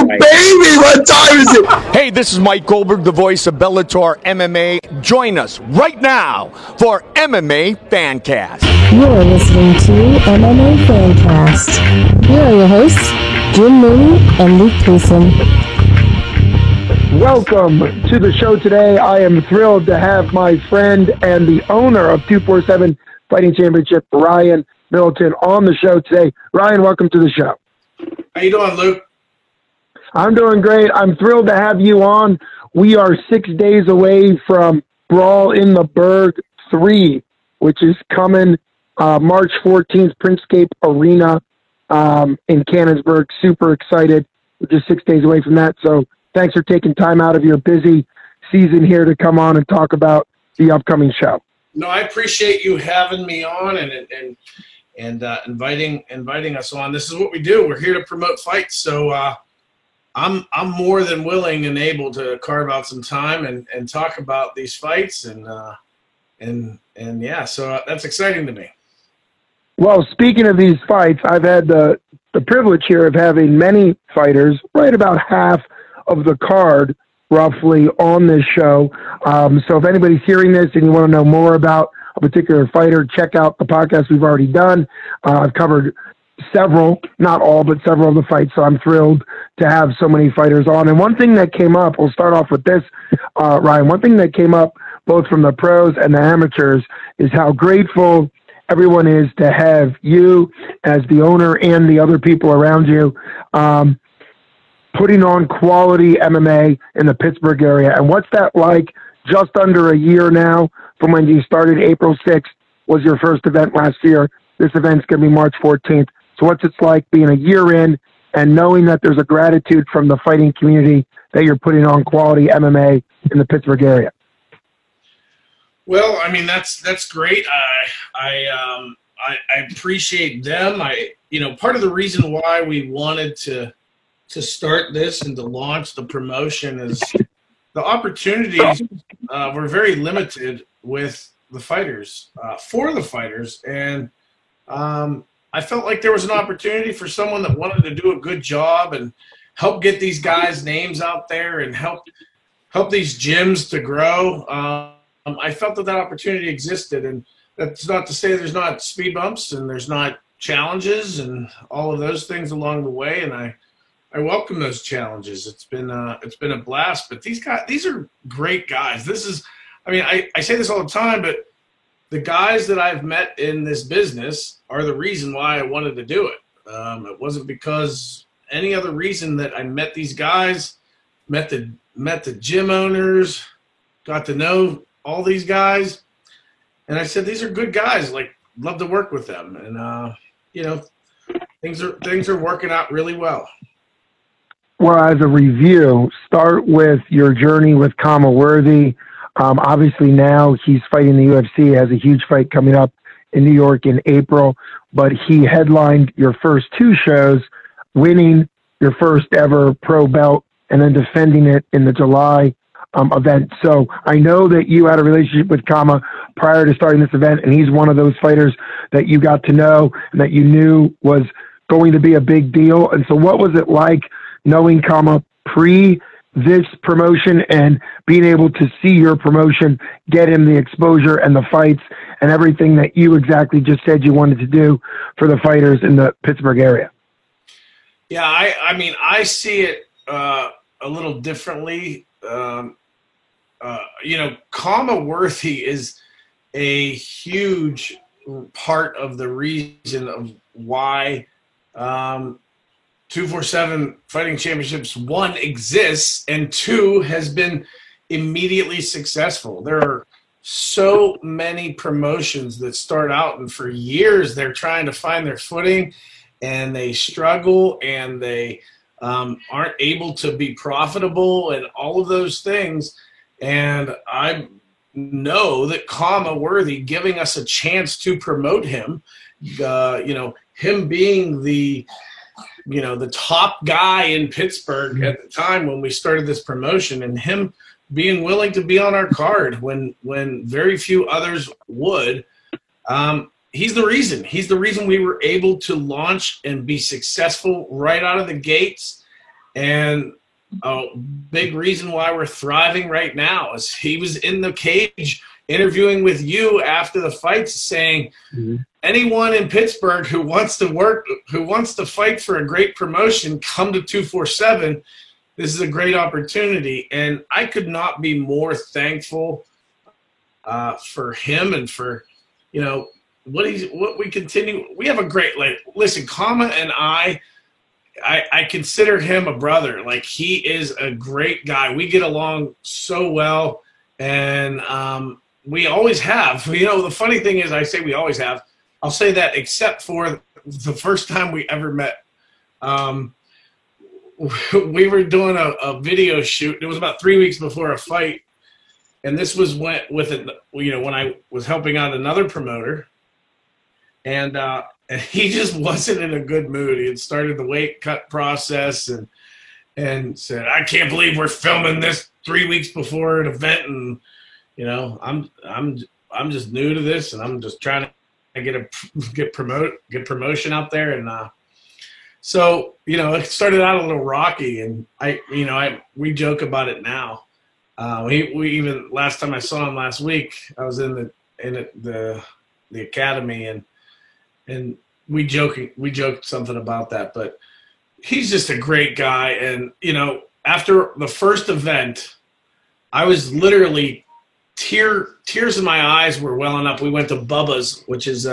baby, what time is it? Hey, this is Mike Goldberg, the voice of Bellator MMA. Join us right now for MMA Fancast. You're listening to MMA Fancast. Here are your hosts, Jim Mooney and Luke Gleason. Welcome to the show today. I am thrilled to have my friend and the owner of 247 Fighting Championship, Ryan Middleton, on the show today. Ryan, welcome to the show. How you doing, Luke? I'm doing great. I'm thrilled to have you on. We are 6 days away from Brawl in the Burgh 3, which is coming March 14th, Princescape Arena in Canonsburg. Super excited. We're just 6 days away from that. So thanks for taking time out of your busy season here to come on and talk about the upcoming show. No, I appreciate you having me on and inviting us on. This is what we do. We're here to promote fights. So I'm more than willing and able to carve out some time and talk about these fights and yeah, so that's exciting to me. Well, speaking of these fights, I've had the privilege here of having many fighters, right about half of the card roughly, on this show. So if anybody's hearing this and you want to know more about a particular fighter, check out the podcast we've already done. I've covered several, not all, but several of the fights. So I'm thrilled to have so many fighters on. And one thing that came up, we'll start off with this, Ryan, one thing that came up both from the pros and the amateurs is how grateful everyone is to have you as the owner and the other people around you, putting on quality MMA in the Pittsburgh area. And what's that like just under a year now from when you started? April 6th was your first event last year. This event's going to be March 14th. So what's it like being a year in and knowing that there's a gratitude from the fighting community that you're putting on quality MMA in the Pittsburgh area? Well, I mean, that's great. I appreciate them. Part of the reason why we wanted to start this and to launch the promotion is the opportunities were very limited with the fighters, for the fighters. And I felt like there was an opportunity for someone that wanted to do a good job and help get these guys' names out there and help these gyms to grow. I felt that opportunity existed, and that's not to say there's not speed bumps and there's not challenges and all of those things along the way. And I welcome those challenges. It's been a blast. But these are great guys. I say this all the time, but the guys that I've met in this business are the reason why I wanted to do it. It wasn't because any other reason that I met these guys, met the gym owners, got to know all these guys, and I said, these are good guys. Like, love to work with them, and things are working out really well. Well, as a review, start with your journey with Khama Worthy. Obviously now he's fighting the UFC, has a huge fight coming up in New York in April, but he headlined your first two shows, winning your first ever pro belt and then defending it in the July event. So I know that you had a relationship with Khama prior to starting this event, and he's one of those fighters that you got to know and that you knew was going to be a big deal. And so what was it like knowing Khama pre this promotion and being able to see your promotion get him the exposure and the fights and everything that you exactly just said you wanted to do for the fighters in the Pittsburgh area? Yeah, I see it a little differently. Khama Worthy is a huge part of the reason of why 247 Fighting Championships, 1, exists, and 2, has been immediately successful. There are so many promotions that start out, and for years they're trying to find their footing, and they struggle, and they aren't able to be profitable, and all of those things. And I know that Khama Worthy, giving us a chance to promote him, him being the top guy in Pittsburgh at the time when we started this promotion, and him being willing to be on our card when very few others would. He's the reason. He's the reason we were able to launch and be successful right out of the gates. And a big reason why we're thriving right now is he was in the cage interviewing with you after the fights saying, anyone in Pittsburgh who wants to fight for a great promotion, come to 247. This is a great opportunity. And I could not be more thankful for him and for, what we continue. We have a great, listen, Kama and I consider him a brother. Like, he is a great guy. We get along so well, and we always have. The funny thing is, I say we always have. I'll say that except for the first time we ever met. We were doing a video shoot. It was about 3 weeks before a fight, and this was when I was helping out another promoter, and he just wasn't in a good mood. He had started the weight cut process and said, "I can't believe we're filming this 3 weeks before an event, and I'm just new to this, and I'm just trying to get promotion out there." And so it started out a little rocky, and we joke about it now. We even, last time I saw him last week, I was in the academy, and we joked something about that. But he's just a great guy, and after the first event, I was literally tears in my eyes were welling up. We went to Bubba's, which is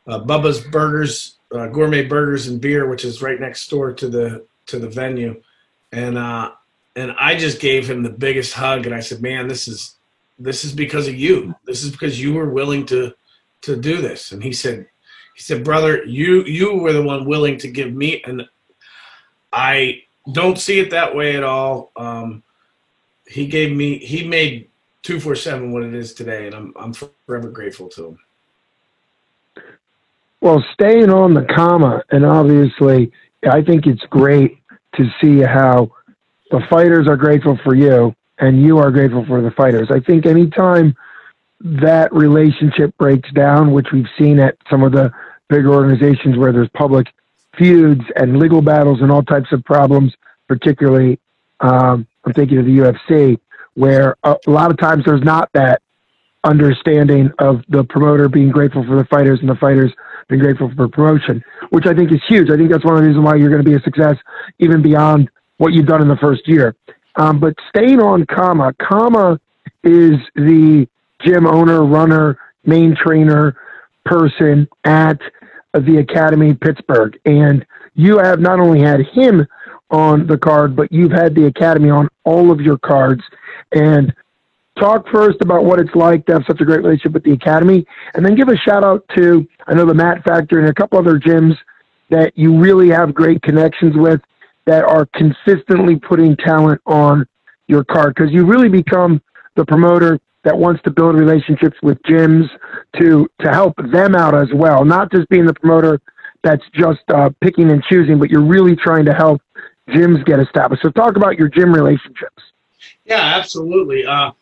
Bubba's Burgers, Gourmet Burgers and Beer, which is right next door to the venue, and I just gave him the biggest hug, and I said, "Man, this is because of you. This is because you were willing to do this." And he said, "Brother, you were the one willing to give me," and I don't see it that way at all. He made 247 what it is today, and I'm forever grateful to him. Well, staying on the Kama, and obviously, I think it's great to see how the fighters are grateful for you, and you are grateful for the fighters. I think anytime that relationship breaks down, which we've seen at some of the bigger organizations where there's public feuds and legal battles and all types of problems, particularly I'm thinking of the UFC, where a lot of times there's not that understanding of the promoter being grateful for the fighters and the fighters being grateful for promotion, which I think is huge. I think that's one of the reasons why you're going to be a success even beyond what you've done in the first year. But staying on Kama, Kama is the gym owner, runner, main trainer person at the Academy Pittsburgh. And you have not only had him on the card, but you've had the Academy on all of your cards. And talk first about what it's like to have such a great relationship with the Academy, and then give a shout out to, I know, the Mat Factory and a couple other gyms that you really have great connections with that are consistently putting talent on your card, because you really become the promoter that wants to build relationships with gyms to help them out as well, not just being the promoter that's just picking and choosing, but you're really trying to help gyms get established. So talk about your gym relationships. Yeah, absolutely. I'm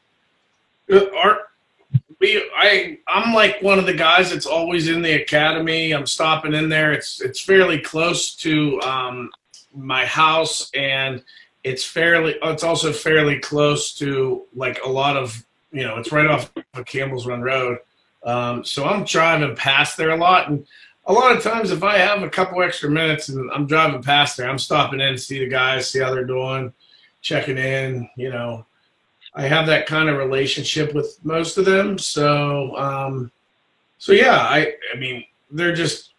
like one of the guys that's always in the Academy. I'm stopping in there. It's fairly close to my house, and it's also fairly close to like a lot of, it's right off of Campbell's Run Road. So I'm driving past there a lot, and a lot of times if I have a couple extra minutes and I'm driving past there, I'm stopping in to see the guys, see how they're doing, checking in. I have that kind of relationship with most of them. So yeah, I mean, they're just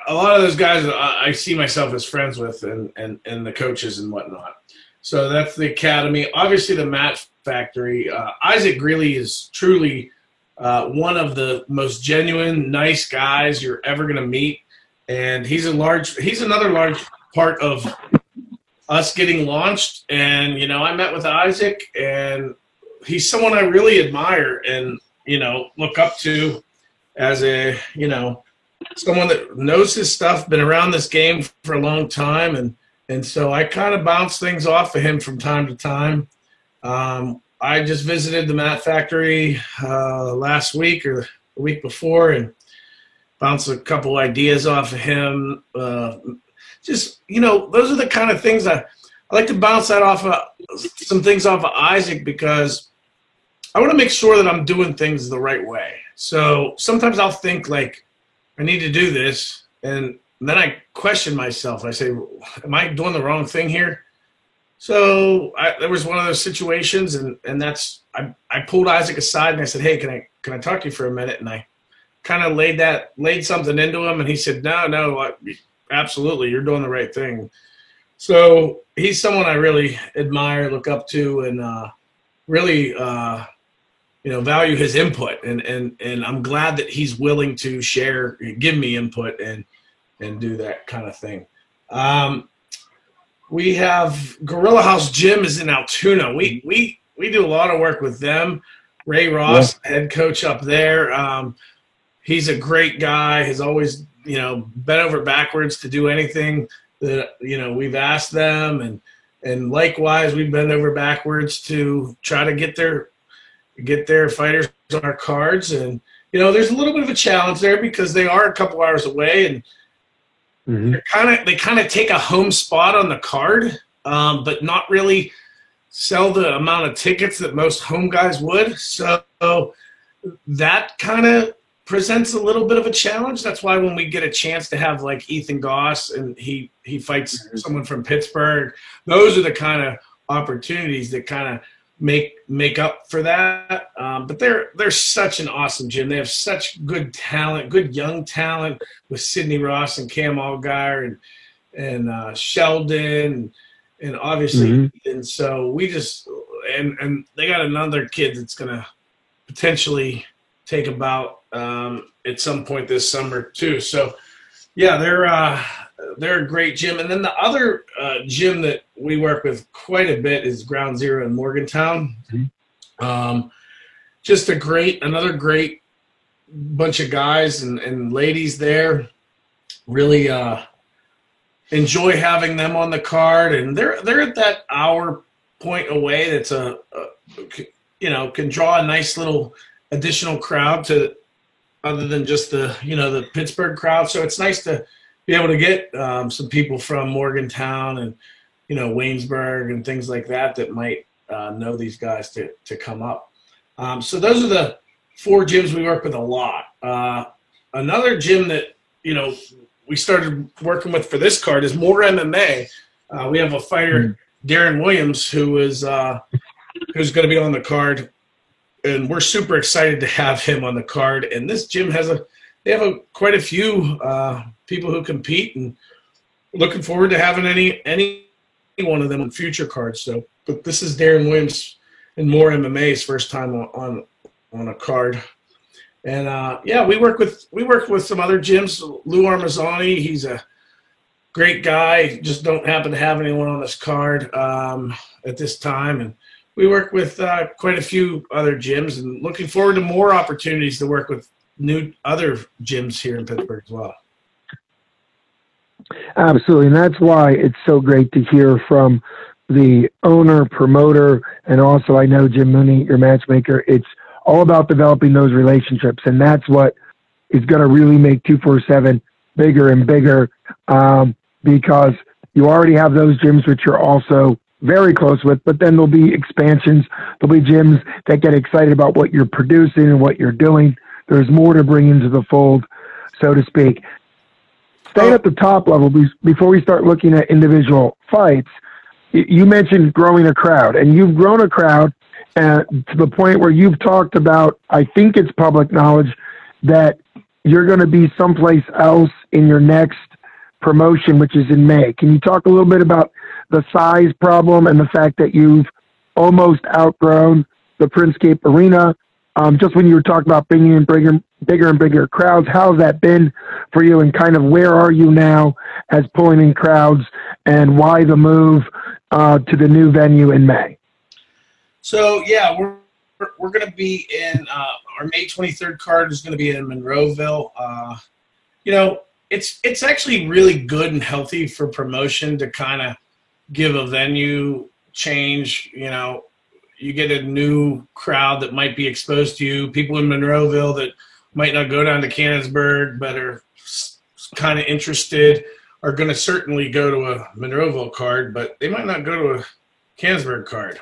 a lot of those guys I see myself as friends with, and the coaches and whatnot. So that's the Academy. Obviously, the Mat Factory. Isaac Greeley is truly one of the most genuine, nice guys you're ever going to meet, and he's another large part of us getting launched. And I met with Isaac, and he's someone I really admire and look up to as a someone that knows his stuff, been around this game for a long time, and so I kind of bounce things off of him from time to time. I just visited the Mat Factory last week or the week before and bounced a couple ideas off of him. just, those are the kind of things I like to bounce that off of, some things off of Isaac, because I want to make sure that I'm doing things the right way. So sometimes I'll think like, I need to do this, and then I question myself. I say, am I doing the wrong thing here? So there was one of those situations, and that's I pulled Isaac aside and I said, hey, can I talk to you for a minute? And I kind of laid something into him, and he said, no, absolutely, you're doing the right thing. So he's someone I really admire, look up to, and really value his input, and I'm glad that he's willing to share, give me input, and do that kind of thing. We have Gorilla House Gym is in Altoona. We do a lot of work with them. Ray Ross, head coach up there. He's a great guy. Has always bent over backwards to do anything that we've asked them, and likewise we've bent over backwards to try to get their fighters on our cards. And there's a little bit of a challenge there because they are a couple hours away, and they kind of take a home spot on the card, but not really sell the amount of tickets that most home guys would. So that kind of presents a little bit of a challenge. That's why when we get a chance to have like Ethan Goss, and he fights someone from Pittsburgh, those are the kind of opportunities that kind of make up for that. But they're such an awesome gym. They have such good talent, good young talent with Sidney Ross and Cam Allgaier and Sheldon and obviously. And so we just and they got another kid that's gonna potentially take about at some point this summer too. So yeah, they're a great gym. And then the other gym that we work with quite a bit is Ground Zero in Morgantown. Just another great bunch of guys and ladies there. Really enjoy having them on the card, and they're at that hour point away. That's can draw a nice little additional crowd to, other than just the Pittsburgh crowd. So it's nice to be able to get some people from Morgantown and Waynesburg and things like that might know these guys to come up. So those are the 4 gyms we work with a lot. Another gym that we started working with for this card is More MMA. We have a fighter, Darren Williams, who's going to be on the card, and we're super excited to have him on the card. And this gym has quite a few people who compete, and looking forward to having any one of them on future cards. So, but this is Darren Williams and More MMA's first time on a card. And we work with some other gyms. Lou Armazzani, he's a great guy. Just don't happen to have anyone on this card at this time. And we work with quite a few other gyms, and looking forward to more opportunities to work with other gyms here in Pittsburgh as well. Absolutely, and that's why it's so great to hear from the owner, promoter, and also I know Jim Mooney, your matchmaker. It's all about developing those relationships, and that's what is going to really make 247 bigger and bigger, because you already have those gyms which you're also very close with, but then there'll be expansions. There'll be gyms that get excited about what you're producing and what you're doing. There's more to bring into the fold, so to speak. Staying at the top level, before we start looking at individual fights, you mentioned growing a crowd, and you've grown a crowd to the point where you've talked about, I think it's public knowledge, that you're going to be someplace else in your next promotion, which is in May. Can you talk a little bit about the size problem and the fact that you've almost outgrown the Prinscape Arena? Just when you were talking about bringing in bigger and bigger crowds, how's that been for you, and kind of where are you now as pulling in crowds, and why the move to the new venue in May? So yeah, we're going to be in our May 23rd card is going to be in Monroeville. It's actually really good and healthy for promotion to kind of give a venue change. You get a new crowd that might be exposed to you, people in Monroeville that might not go down to Canonsburg but are kind of interested. are going to certainly go to a Monroeville card, but they might not go to a Canonsburg card.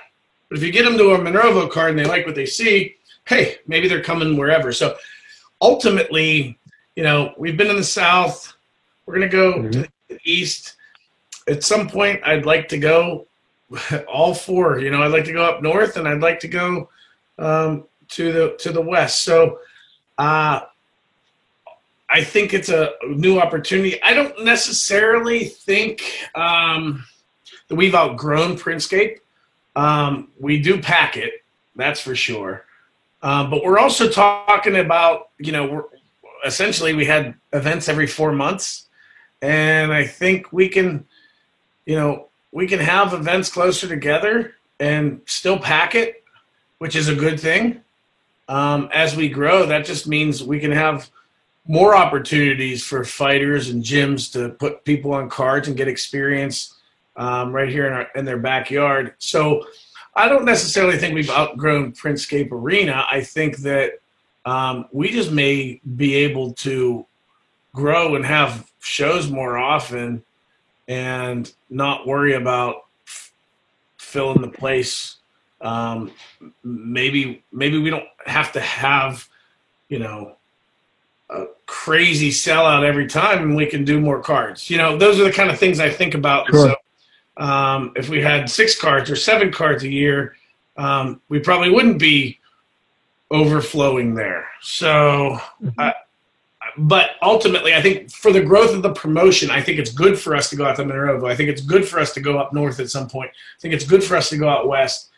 But if you get them to a Monroeville card and they like what they see, hey, maybe they're coming wherever. So ultimately, you know, we've been in the South. We're going to go to the East. At some point, I'd like to go all four. You know, I'd like to go up north, and I'd like to go to the West. So I think it's a new opportunity. I don't necessarily think that we've outgrown Printscape. We do pack it, that's for sure. But we're also talking about, you know, essentially we had events every 4 months. And I think we can, you know, we can have events closer together and still pack it, which is a good thing. As we grow, that just means we can have more opportunities for fighters and gyms to put people on cards and get experience right here in their backyard. So I don't necessarily think we've outgrown Printscape Arena. I think that we just may be able to grow and have shows more often and not worry about filling the place. Maybe we don't have to have, you know, a crazy sellout every time, and we can do more cards. You know, those are the kind of things I think about. Sure. So if we had 6 cards or 7 cards a year, we probably wouldn't be overflowing there. So, but ultimately, I think for the growth of the promotion, I think it's good for us to go out to Monroeville. I think it's good for us to go up north at some point. I think it's good for us to go out west.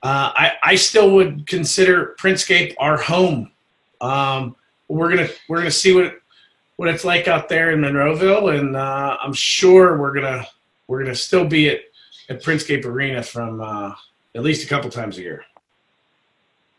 I still would consider Printscape our home. We're gonna see what it's like out there in Monroeville, and I'm sure we're gonna still be at Printscape Arena from at least a couple times a year.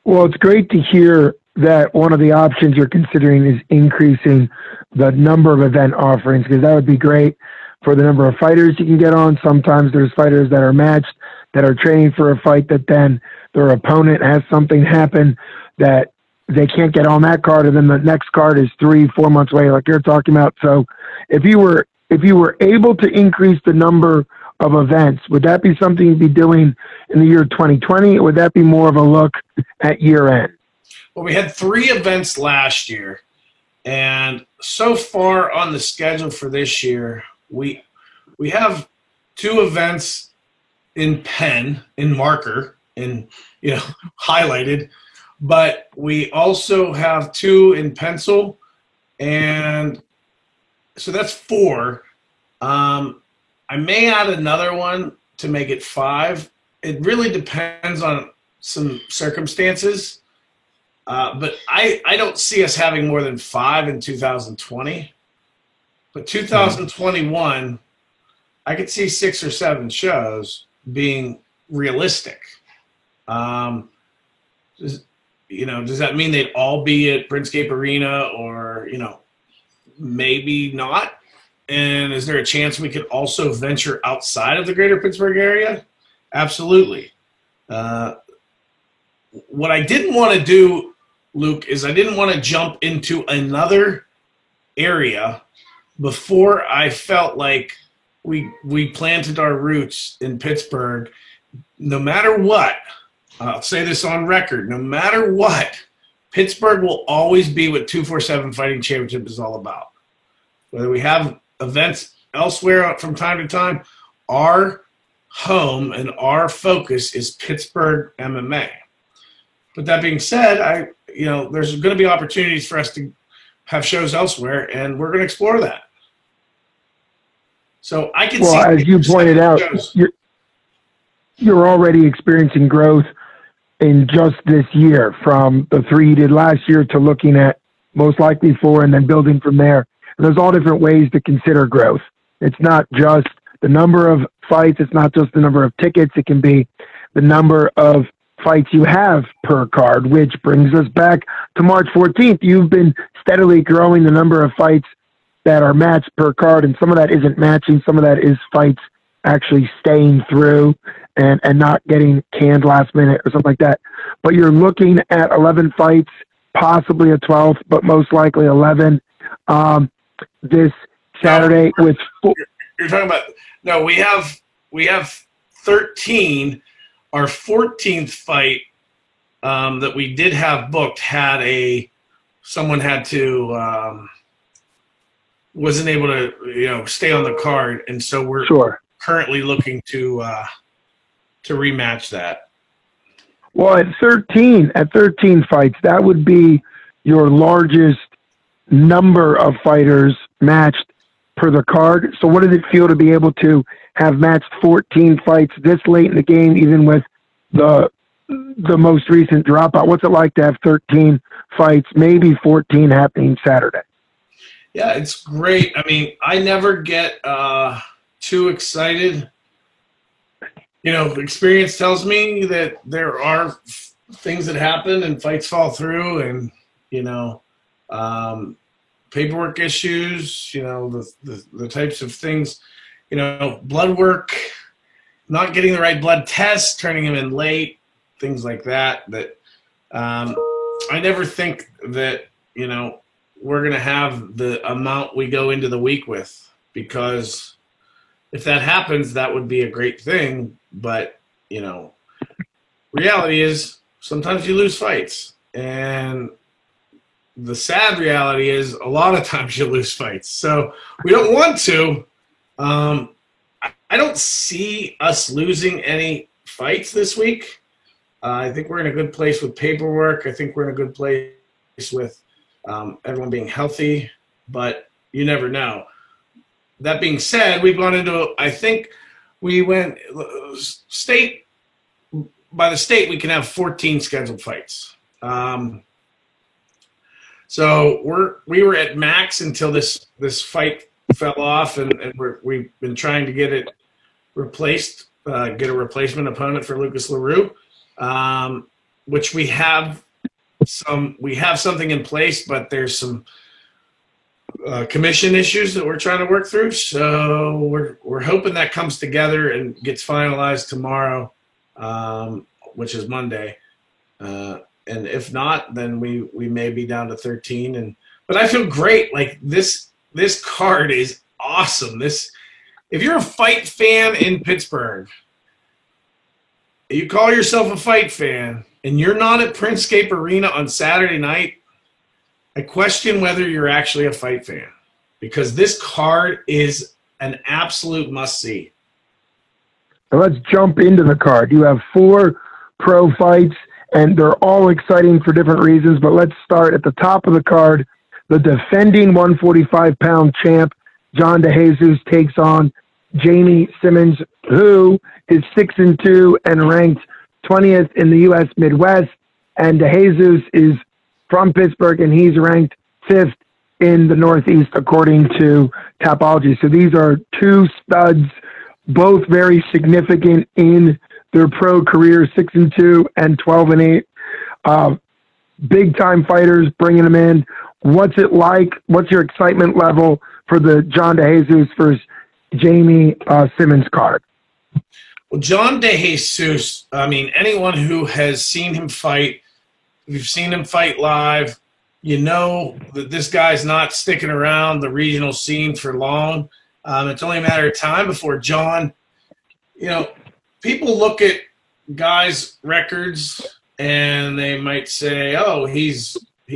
Well, it's great to hear that one of the options you're considering is increasing the number of event offerings, because that would be great for the number of fighters you can get on. Sometimes there's fighters that are matched, that are training for a fight, that then their opponent has something happen that they can't get on that card, and then the next card is 3-4 months away, like you're talking about. So if you were able to increase the number of events, would that be something you'd be doing in the year 2020, or would that be more of a look at year end? Well, we had 3 events last year, and so far on the schedule for this year, we have 2 events in pen, in marker, in, you know, highlighted, but we also have 2 in pencil, and so that's 4. I may add another one to make it 5. It really depends on some circumstances, but I don't see us having more than 5 in 2020. But 2021, I could see 6 or 7 shows being realistic. You know, does that mean they'd all be at Printscape Arena, or, you know, maybe not? And is there a chance we could also venture outside of the greater Pittsburgh area? Absolutely. What I didn't want to do, Luke, is I didn't want to jump into another area before I felt like we planted our roots in Pittsburgh. No matter what, I'll say this on record, no matter what, Pittsburgh will always be what 247 Fighting Championship is all about. Whether we have events elsewhere from time to time, our home and our focus is Pittsburgh MMA. But that being said, you know, there's going to be opportunities for us to have shows elsewhere, and we're going to explore that. So I can see. Well, as you pointed out, you're already experiencing growth in just this year, from the 3 you did last year to looking at most likely 4 and then building from there. And there's all different ways to consider growth. It's not just the number of fights. It's not just the number of tickets. It can be the number of fights you have per card, which brings us back to March 14th. You've been steadily growing the number of fights that are matched per card, and some of that isn't matching. Some of that is fights actually staying through and not getting canned last minute or something like that. But you're looking at 11 fights, possibly a 12th, but most likely 11. This Saturday with you're talking about no, we have 13. Our 14th fight that we did have booked someone had to wasn't able to stay on the card, and so we're currently looking to rematch that. Well, at 13 fights, that would be your largest number of fighters matched per the card. So what does it feel to be able to have matched 14 fights this late in the game, even with the most recent dropout? What's it like to have 13 fights, maybe 14 happening Saturday? Yeah, it's great. I mean, I never get too excited. Experience tells me that there are things that happen and fights fall through, and paperwork issues, the types of things, blood work, not getting the right blood tests, turning them in late, things like that. I never think that, we're going to have the amount we go into the week with, because if that happens, that would be a great thing. But, reality is sometimes you lose fights, and the sad reality is a lot of times you lose fights. So we don't want to. I don't see us losing any fights this week. I think we're in a good place with paperwork. I think we're in a good place with everyone being healthy, but you never know. That being said, we've gone into, I think we went by the state, we can have 14 scheduled fights. So we were at max until this fight fell off, and we've been trying to get it replaced, get a replacement opponent for Lucas LaRue, which we have something in place, but there's some commission issues that we're trying to work through. So we're hoping that comes together and gets finalized tomorrow, which is Monday. And if not, then we may be down to 13. But I feel great. Like this card is awesome. If you're a fight fan in Pittsburgh, you call yourself a fight fan, and you're not at Printscape Arena on Saturday night, I question whether you're actually a fight fan, because this card is an absolute must-see. So let's jump into the card. You have 4 pro fights, and they're all exciting for different reasons, but let's start at the top of the card. The defending 145-pound champ, John DeJesus, takes on Jamie Simmons, who is 6-2 and ranked 20th in the U.S. Midwest, and DeJesus is from Pittsburgh, and he's ranked 5th in the Northeast, according to Tapology. So these are 2 studs, both very significant in their pro career, 6-2 and 12-8. Big-time fighters, bringing them in. What's it like? What's your excitement level for the John DeJesus versus Jamie Simmons card? Well, John DeJesus, I mean, anyone who has seen him fight, if you've seen him fight live, you know that this guy's not sticking around the regional scene for long. It's only a matter of time before John, people look at guys' records and they might say, oh, he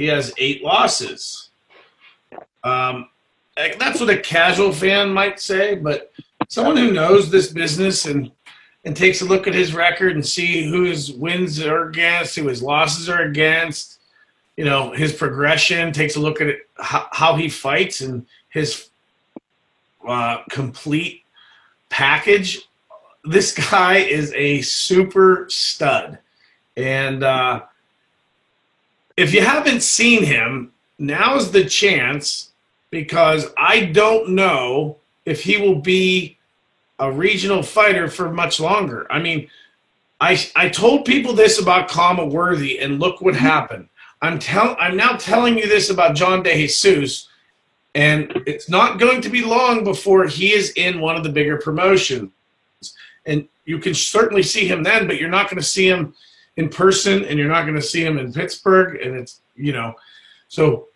has 8 losses. That's what a casual fan might say, but someone who knows this business and takes a look at his record and see who his wins are against, who his losses are against, his progression, takes a look at it, how he fights and his complete package. This guy is a super stud. And if you haven't seen him, now's the chance, because I don't know if he will be a regional fighter for much longer. I mean, I told people this about Khama Worthy, and look what happened. I'm now telling you this about John DeJesus, and it's not going to be long before he is in one of the bigger promotions. And you can certainly see him then, but you're not going to see him in person, and you're not going to see him in Pittsburgh. And it's, so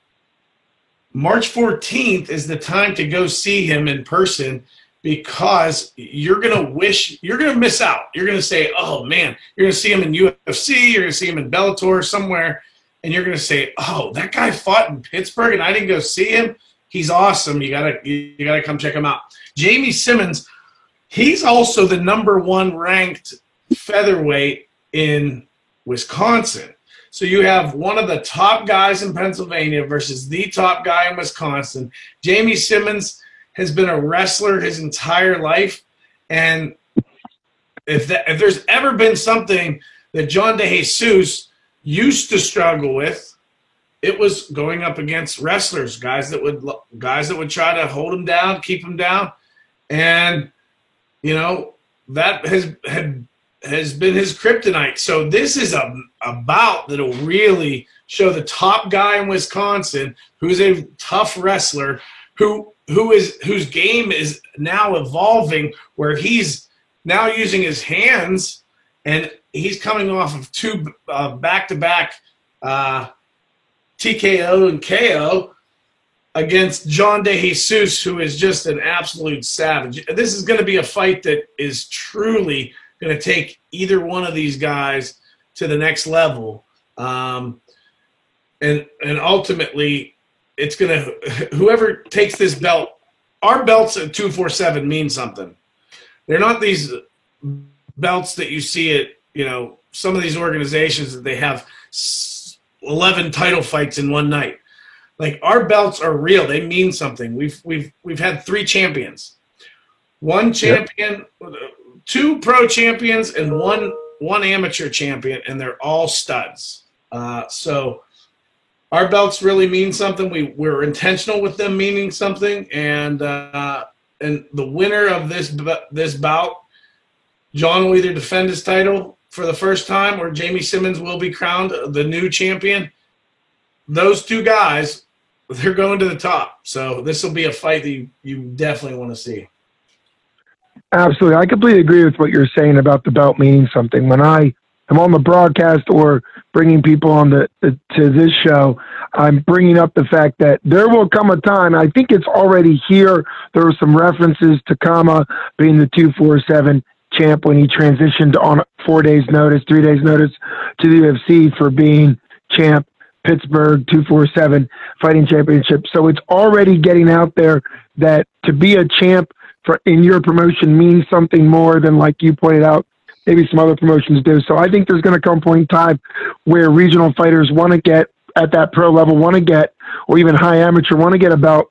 March 14th is the time to go see him in person, because you're going to miss out. You're going to say, oh man, you're going to see him in UFC, you're going to see him in Bellator somewhere, and you're going to say, oh, that guy fought in Pittsburgh and I didn't go see him. He's awesome. You gotta come check him out. Jamie Simmons, he's also the #1 ranked featherweight in Wisconsin. So you have one of the top guys in Pennsylvania versus the top guy in Wisconsin. Jamie Simmons has been a wrestler his entire life, and if there's ever been something that John DeJesus used to struggle with, it was going up against wrestlers, guys that would try to hold him down, keep him down, and that has been his kryptonite. So this is a bout that'll really show the top guy in Wisconsin, who's a tough wrestler, whose game is now evolving, where he's now using his hands, and he's coming off of 2 back-to-back TKO and KO against John DeJesus, who is just an absolute savage. This is going to be a fight that is truly going to take either one of these guys to the next level. And ultimately, it's going to – whoever takes this belt – our belts at 247 mean something. They're not these belts that you see at, some of these organizations that they have 11 title fights in one night. Like, our belts are real. They mean something. We've had 3 champions. 1 champion, 2 pro champions, and one amateur champion, and they're all studs. So our belts really mean something. We're intentional with them meaning something, and the winner of this bout, John will either defend his title for the first time, or Jamie Simmons will be crowned the new champion. Those 2 guys, they're going to the top. So this will be a fight that you definitely want to see. Absolutely. I completely agree with what you're saying about the belt meaning something. When I am on the broadcast or bringing people on to this show, I'm bringing up the fact that there will come a time, I think it's already here, there were some references to Kama being the 247 champ when he transitioned on 4 days notice, 3 days notice to the UFC for being champ, Pittsburgh 247 fighting championship. So it's already getting out there that to be a champ in your promotion means something more than, like you pointed out, maybe some other promotions do. So I think there's going to come a point in time where regional fighters want to get at that pro level, or even high amateur, want to get a belt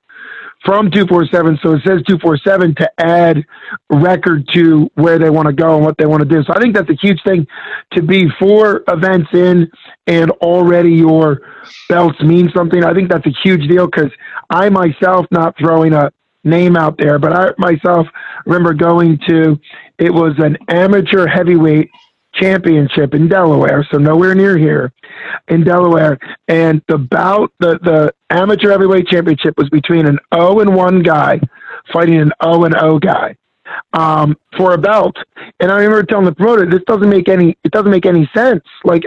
from 247. So it says 247 to add record to where they want to go and what they want to do. So I think that's a huge thing to be 4 events in and already your belts mean something. I think that's a huge deal, because I myself, not throwing a name out there, but I myself remember going to, it was an amateur heavyweight championship in Delaware, so nowhere near here, in Delaware, and the amateur heavyweight championship was between an 0-1 guy fighting an 0-0 guy for a belt. And I remember telling the promoter, it doesn't make any sense. Like,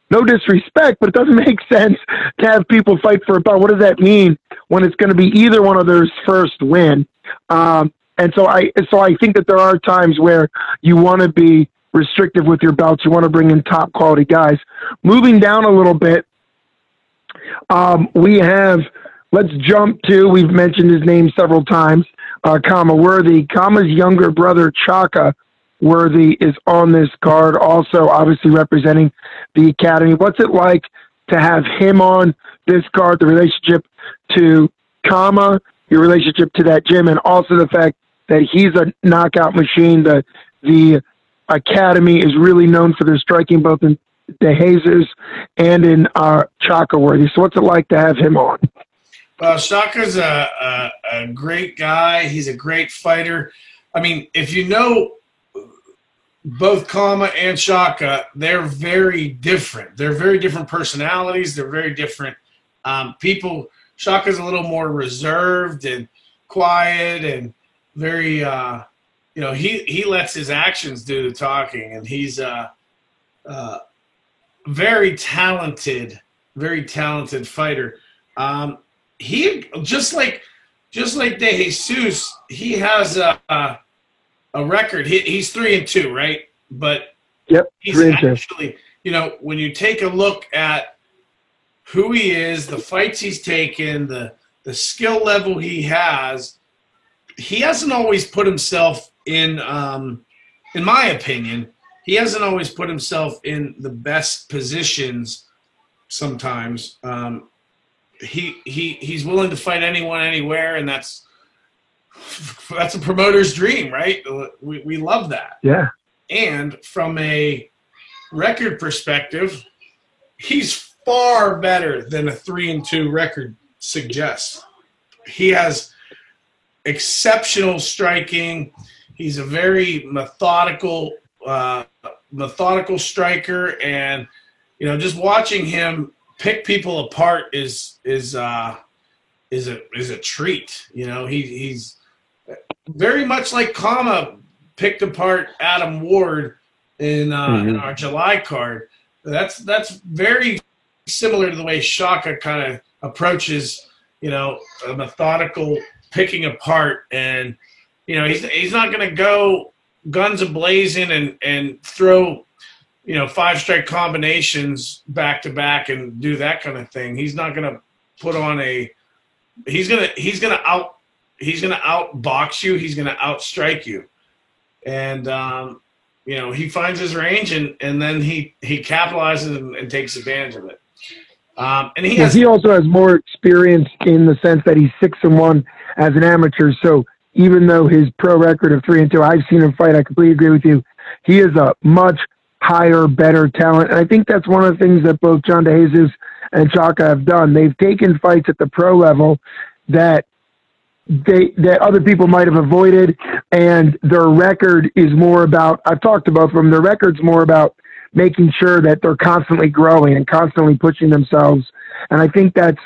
no disrespect, but it doesn't make sense to have people fight for a belt. What does that mean when it's going to be either one of theirs first win? And so I think that there are times where you want to be restrictive with your belts. You want to bring in top quality guys. Moving down a little bit, let's jump to, we've mentioned his name several times, Kama Worthy. Kama's younger brother, Chaka Worthy, is on this card, also obviously representing the academy. What's it like to have him on this card, the relationship to Kama, your relationship to that gym, and also the fact that he's a knockout machine? The academy is really known for their striking, both in DeJesus and in Chaka Worthy. So what's it like to have him on? Chaka's a great guy. He's a great fighter. I mean, if you know both Kama and Chaka, they're very different. They're very different personalities. They're very different people. Chaka's a little more reserved and quiet and very, he lets his actions do the talking, and he's very talented fighter. he just like De Jesus, he has a record. He's 3-2, right? But Yep, he's 3-2. actually, you know, when you take a look at who he is, the fights he's taken, the skill level he hasn't always put himself in my opinion, he hasn't always put himself in the best positions sometimes. He's willing to fight anyone, anywhere, and that's a promoter's dream, right? We love that. Yeah. And from a record perspective, he's far better than a 3-2 record suggests. He has exceptional striking. He's a very methodical striker, and you know, just watching him pick people apart is a treat. You know, he's very much like Kama picked apart Adam Ward in our July card. That's very similar to the way Shaka kind of approaches, you know, a methodical picking apart. And you know, he's not going to go guns a-blazing and throw, you know, 5-strike combinations back to back and do that kind of thing. He's not going to put on he's going to outbox you. He's going to outstrike you. And you know, he finds his range and then he capitalizes and takes advantage of it. And he also has more experience in the sense that he's 6-1 as an amateur. So even though his pro record of 3-2, I've seen him fight. I completely agree with you. He is a much higher, better talent. And I think that's one of the things that both John DeJesus and Chaka have done. They've taken fights at the pro level that other people might have avoided, and their record is more about, I've talked to both of them, their record's more about making sure that they're constantly growing and constantly pushing themselves. And I think that's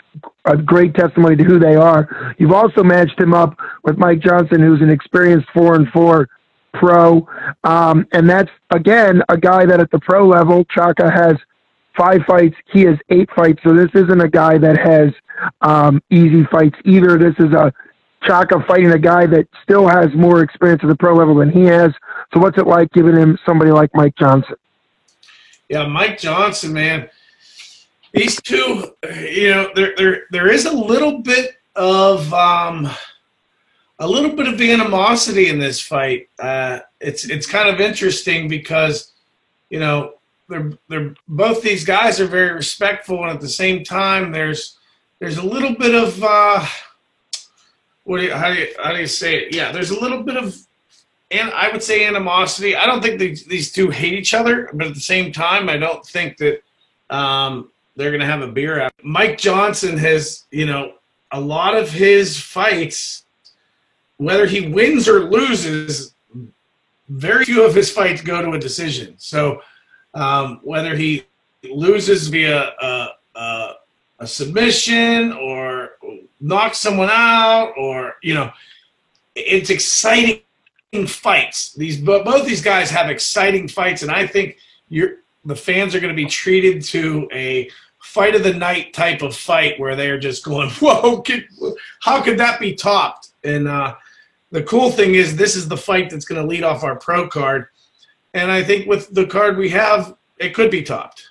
a great testimony to who they are. You've also matched him up with Mike Johnson, who's an experienced 4-4 pro. And that's, again, a guy that at the pro level, Chaka has 5 fights. He has 8 fights. So this isn't a guy that has easy fights either. This is a Chaka fighting a guy that still has more experience at the pro level than he has. So what's it like giving him somebody like Mike Johnson? Yeah, Mike Johnson, man. These two, you know, there is a little bit of animosity in this fight. It's kind of interesting because, you know, they're both these guys are very respectful, and at the same time, there's a little bit of how do you say it? Yeah, there's a little bit of, and I would say, animosity. I don't think these two hate each other, but at the same time, I don't think that they're going to have a beer out. Mike Johnson has, you know, a lot of his fights, whether he wins or loses, very few of his fights go to a decision. So whether he loses via a submission or knocks someone out, or, you know, it's exciting fights. Both these guys have exciting fights, and I think the fans are going to be treated to a fight of the night type of fight where they're just going, whoa, how could that be topped? And the cool thing is this is the fight that's going to lead off our pro card. And I think with the card we have, it could be topped.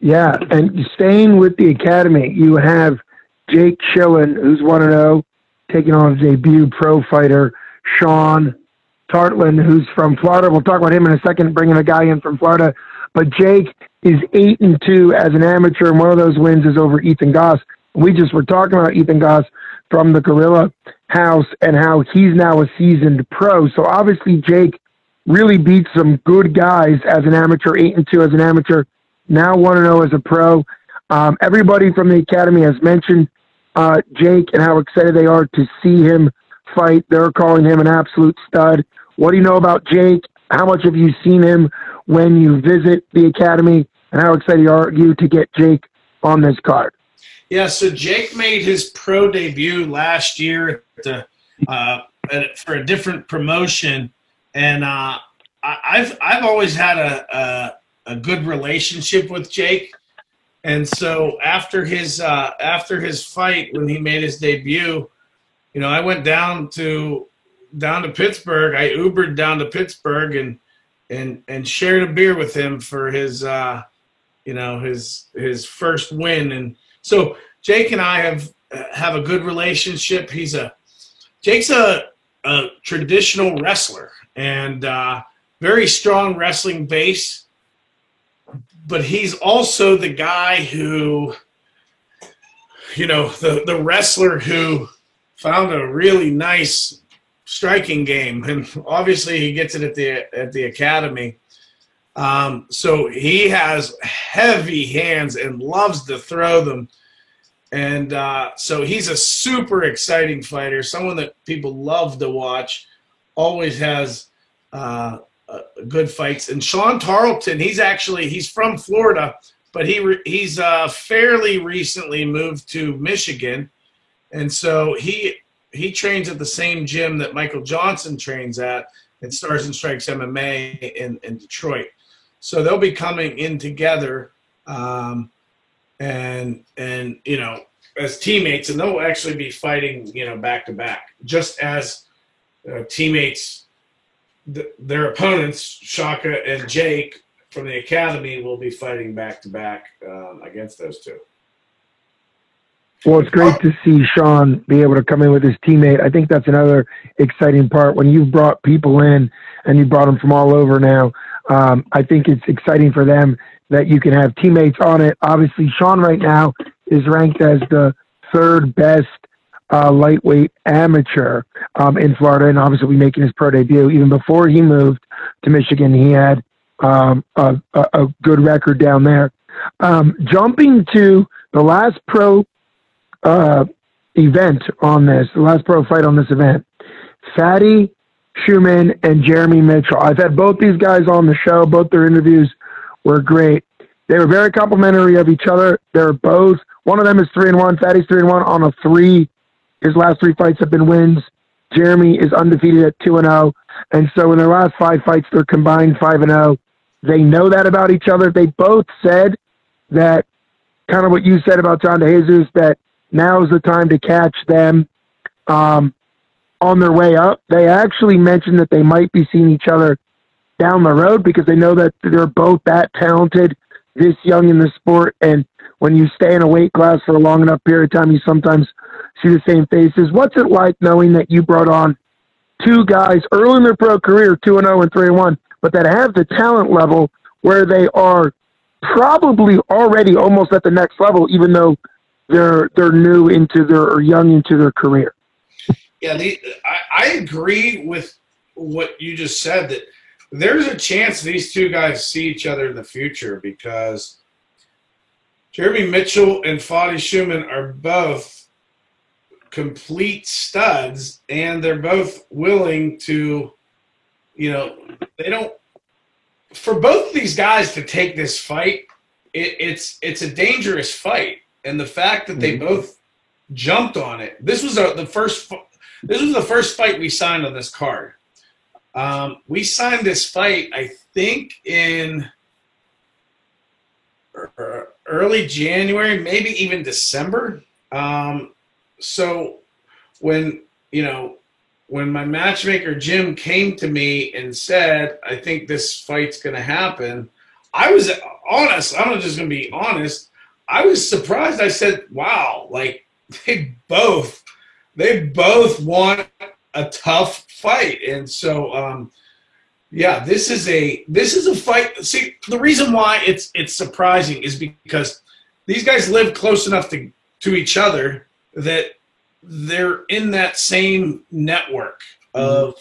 Yeah, and staying with the academy, you have Jake Schillen, who's 1-0, taking on his debut pro fighter, Sean Tartland, who's from Florida. We'll talk about him in a second, bringing a guy in from Florida. But Jake is 8-2 as an amateur, and one of those wins is over Ethan Goss. We just were talking about Ethan Goss from the Gorilla House and how he's now a seasoned pro. So obviously Jake really beat some good guys as an amateur, 8-2 as an amateur, now 1-0 as a pro. Everybody from the academy has mentioned Jake and how excited they are to see him fight. They're calling him an absolute stud. What do you know about Jake? How much have you seen him when you visit the academy? And how excited are you to get Jake on this card? Yeah, so Jake made his pro debut last year for a different promotion, and I've always had a good relationship with Jake, And so after his fight, when he made his debut, I went down to Pittsburgh. I Ubered down to Pittsburgh and shared a beer with him for his his first win. And so Jake and I have a good relationship. Jake's a traditional wrestler and very strong wrestling base, but he's also the guy who, the wrestler who found a really nice striking game, and obviously he gets it at the academy. So he has heavy hands and loves to throw them. And so he's a super exciting fighter, someone that people love to watch, always has good fights. And Sean Tarleton, he's from Florida, but he's fairly recently moved to Michigan. And so he trains at the same gym that Michael Johnson trains at Stars and Strikes MMA in Detroit. So they'll be coming in together. And as teammates, and they'll actually be fighting, back to back, just as teammates, their opponents, Shaka and Jake from the academy, will be fighting back to back against those two. Well, it's great to see Sean be able to come in with his teammate. I think that's another exciting part when you've brought people in and you brought them from all over now. I think it's exciting for them that you can have teammates on it. Obviously, Sean right now is ranked as the third best lightweight amateur in Florida, and obviously making his pro debut. Even before he moved to Michigan, he had a good record down there. Jumping to the last pro event on this, the last pro fight on this event, Fatty Schumann and Jeremy Mitchell. I've had both these guys on the show. Both their interviews were great. They were very complimentary of each other. They're both, one of them is 3-1. Fatty's 3-1 on a 3. His last 3 fights have been wins. Jeremy is undefeated at 2-0. And so in their last 5 fights, they're combined 5-0. They know that about each other. They both said that, kind of what you said about John DeJesus, that now is the time to catch them on their way up. They actually mentioned that they might be seeing each other down the road because they know that they're both that talented this young in the sport. And when you stay in a weight class for a long enough period of time, you sometimes see the same faces. What's it like knowing that you brought on 2 guys early in their pro career, 2-0 and 3-1, but that have the talent level where they are probably already almost at the next level, even though they're new into or young into their career? Yeah, I agree with what you just said, that there's a chance these 2 guys see each other in the future, because Jeremy Mitchell and Fatty Schumann are both complete studs, and they're both willing to, they don't, for both of these guys to take this fight, it's a dangerous fight. And the fact that they both jumped on it, this was the first fight we signed on this card. We signed this fight, I think, in early January, maybe even December. So when my matchmaker Jim came to me and said, I think this fight's going to happen, I was honest. I'm just going to be honest. I was surprised. I said, wow, like they both want a tough fight. And so, yeah, this is a fight. See, the reason why it's surprising is because these guys live close enough to each other that they're in that same network of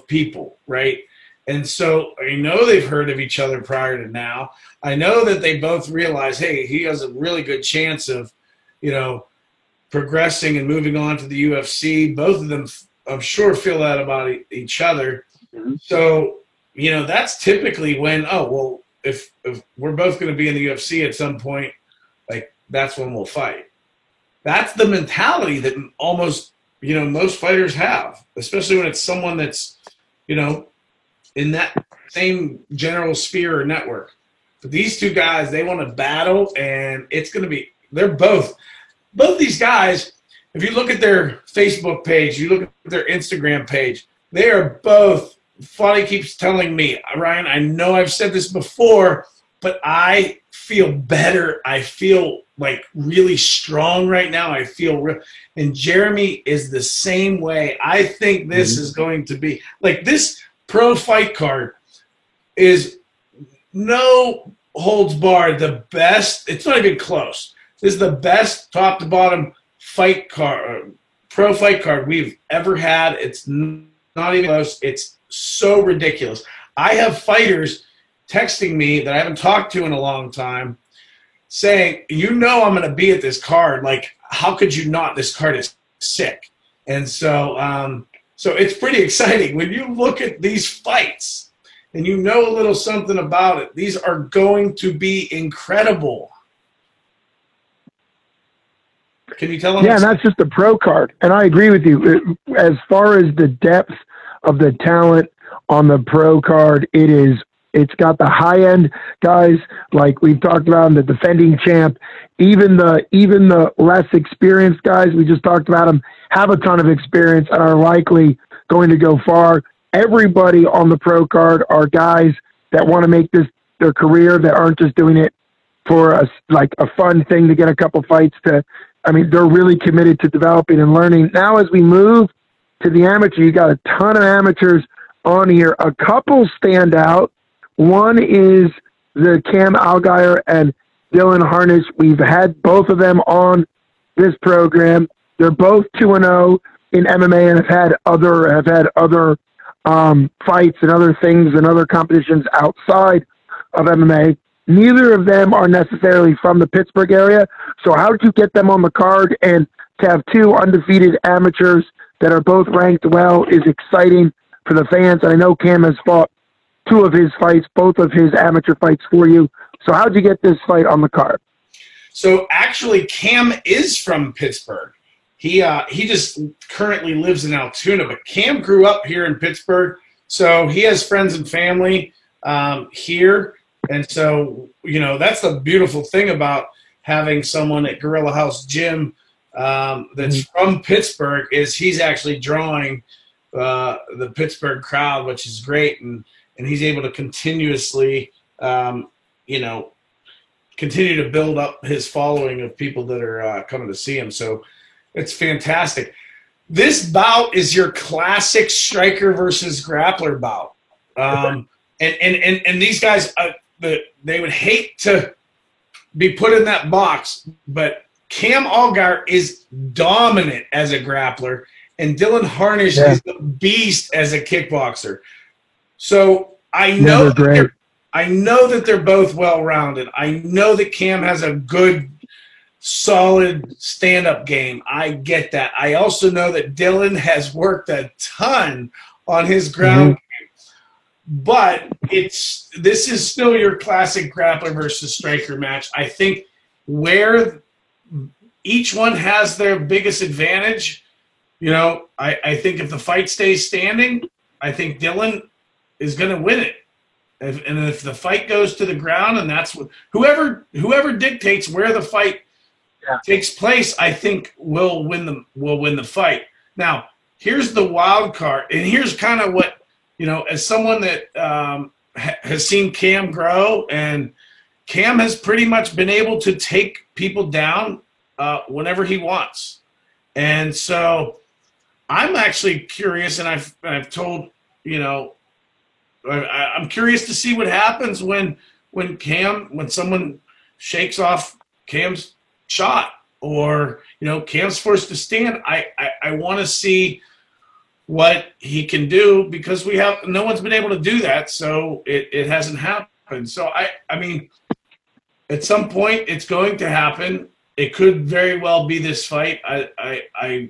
people, right? And so I know they've heard of each other prior to now. I know that they both realize, hey, he has a really good chance of, progressing and moving on to the UFC. Both of them, I'm sure, feel that about each other. Mm-hmm. So, that's typically when, if we're both going to be in the UFC at some point, like that's when we'll fight. That's the mentality that almost, most fighters have, especially when it's someone that's, in that same general sphere or network. But these two guys, they want to battle, and it's going to be – they're both these guys, if you look at their Facebook page, you look at their Instagram page, they are both – Funny keeps telling me, Ryan, I know I've said this before, but I feel better. I feel like really strong right now. I feel and Jeremy is the same way. I think this is going to be like this pro fight card is no holds barred, the best. It's not even close. This is the best top to bottom fight card, pro fight card we've ever had. It's not even close. It's so ridiculous. I have fighters texting me that I haven't talked to in a long time saying, I'm going to be at this card. Like, how could you not? This card is sick. And so so it's pretty exciting. When you look at these fights and you know a little something about it, these are going to be incredible. Can you tell them? Yeah, and that's just the pro card. And I agree with you. As far as the depth of the talent on the pro card, it's got the high end guys like we've talked about, the defending champ, even the less experienced guys, we just talked about them, have a ton of experience and are likely going to go far. Everybody on the pro card are guys that want to make this their career, that aren't just doing it for a fun thing to get a couple fights they're really committed to developing and learning. Now, as we move to the amateur, you got a ton of amateurs on here. A couple stand out. One is the Cam Algier and Dylan Harnish. We've had both of them on this program. They're both 2-0 in MMA and have had other fights and other things and other competitions outside of MMA. Neither of them are necessarily from the Pittsburgh area. So how did you get them on the card? And to have two undefeated amateurs that are both ranked well is exciting for the fans. And I know Cam has fought two of his fights, both of his amateur fights for you. So how did you get this fight on the card? So actually, Cam is from Pittsburgh. He just currently lives in Altoona, but Cam grew up here in Pittsburgh. So he has friends and family here. And so, that's the beautiful thing about having someone at Guerrilla House Gym that's from Pittsburgh is he's actually drawing the Pittsburgh crowd, which is great. And he's able to continuously, continue to build up his following of people that are coming to see him. So it's fantastic. This bout is your classic striker versus grappler bout. And these guys, they would hate to be put in that box, but Cam Algier is dominant as a grappler, and Dylan Harnish is the beast as a kickboxer. So I know that they're both well-rounded. I know that Cam has a good, solid stand-up game. I get that. I also know that Dylan has worked a ton on his ground game. But this is still your classic grappler versus striker match. I think where each one has their biggest advantage, I think if the fight stays standing, I think Dylan is going to win it. If the fight goes to the ground, and that's what whoever dictates where the fight takes place, I think will win the fight. Now, here's the wild card, and here's kind of what, as someone that has seen Cam grow, and Cam has pretty much been able to take people down whenever he wants. And so I'm actually curious, and I've told, I'm curious to see what happens when someone shakes off Cam's shot, or, Cam's forced to stand. I want to see what he can do, because no one's been able to do that, so it hasn't happened. So I mean, at some point it's going to happen. It could very well be this fight. I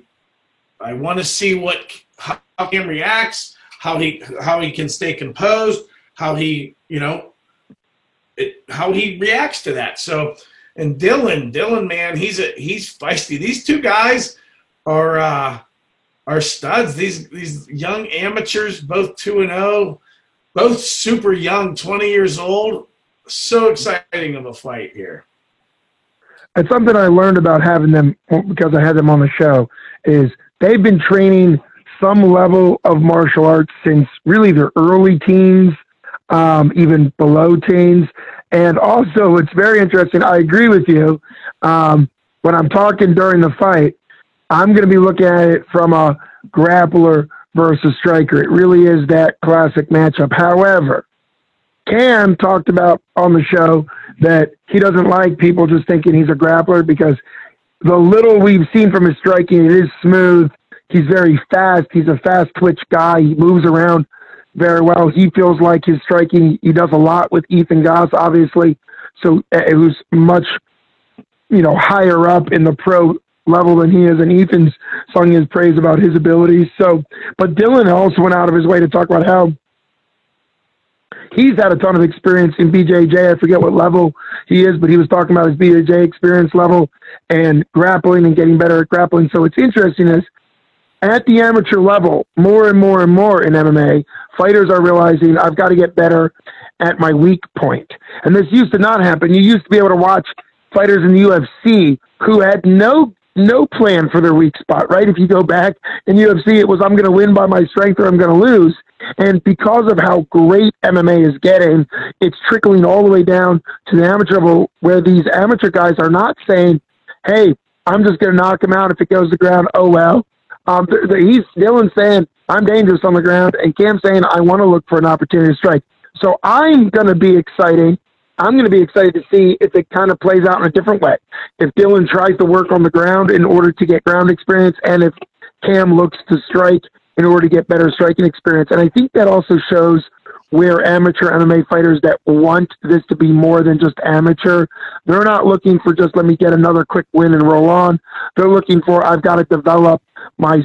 want to see how Cam reacts, how he can stay composed, how he reacts to that. So, and Dylan, man, he's feisty. These two guys are studs. These young amateurs, both 2-0, both super young, 20 years old. so exciting of a fight here. And something I learned about having them, because I had them on the show, is they've been training some level of martial arts since really their early teens, even below teens. And also, it's very interesting. I agree with you. When I'm talking during the fight, I'm going to be looking at it from a grappler versus striker. It really is that classic matchup. However, Cam talked about on the show that he doesn't like people just thinking he's a grappler, because the little we've seen from his striking, it is smooth. He's very fast. He's a fast twitch guy. He moves around very well. He feels like his striking, he does a lot with Ethan Goss, obviously. So it was much, higher up in the pro level than he is. And Ethan's sung his praise about his abilities. So, but Dylan also went out of his way to talk about how he's had a ton of experience in BJJ. I forget what level he is, but he was talking about his BJJ experience level and grappling and getting better at grappling. So it's interesting is at the amateur level, more and more and more in MMA, fighters are realizing I've got to get better at my weak point. And this used to not happen. You used to be able to watch fighters in the UFC who had no plan for their weak spot, right? If you go back in UFC, it was I'm going to win by my strength or I'm going to lose. And because of how great MMA is getting, it's trickling all the way down to the amateur level, where these amateur guys are not saying, hey, I'm just going to knock him out if it goes to the ground. Oh, well. Dylan saying, I'm dangerous on the ground, and Cam saying, I want to look for an opportunity to strike. So I'm going to be excited. I'm going to be excited to see if it kind of plays out in a different way. If Dylan tries to work on the ground in order to get ground experience, and if Cam looks to strike in order to get better striking experience. And I think that also shows where amateur MMA fighters that want this to be more than just amateur, they're not looking for just let me get another quick win and roll on. They're looking for I've got to develop my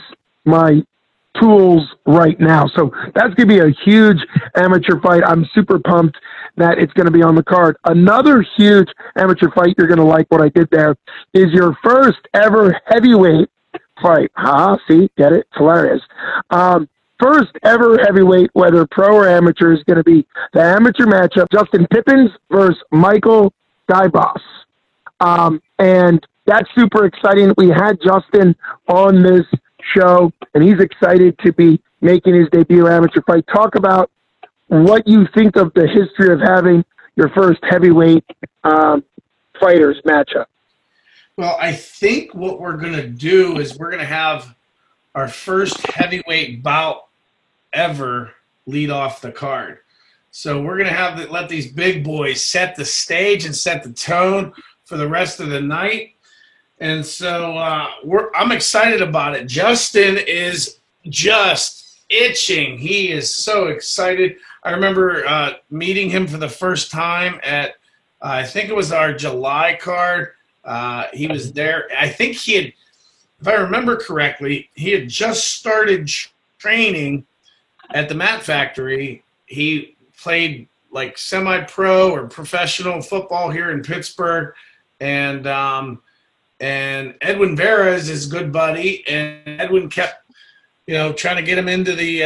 tools right now. So that's going to be a huge amateur fight. I'm super pumped that it's going to be on the card. Another huge amateur fight you're going to like what I did there is your first ever heavyweight fight. See, get it? It's hilarious. First ever heavyweight, whether pro or amateur, is going to be the amateur matchup, Justin Pippins versus Michael Guybos. And that's super exciting. We had Justin on this show, and he's excited to be making his debut amateur fight. Talk about what you think of the history of having your first heavyweight fighters matchup. Well, I think what we're going to do is we're going to have our first heavyweight bout ever lead off the card. So we're going to let these big boys set the stage and set the tone for the rest of the night. And so I'm excited about it. Justin is just itching. He is so excited. I remember meeting him for the first time at, I think it was our July card. He was there. I think he had, if I remember correctly, he had just started training at the Mat Factory. He played like semi-pro or professional football here in Pittsburgh. And Edwin Vera is his good buddy. And Edwin kept, trying to get him into the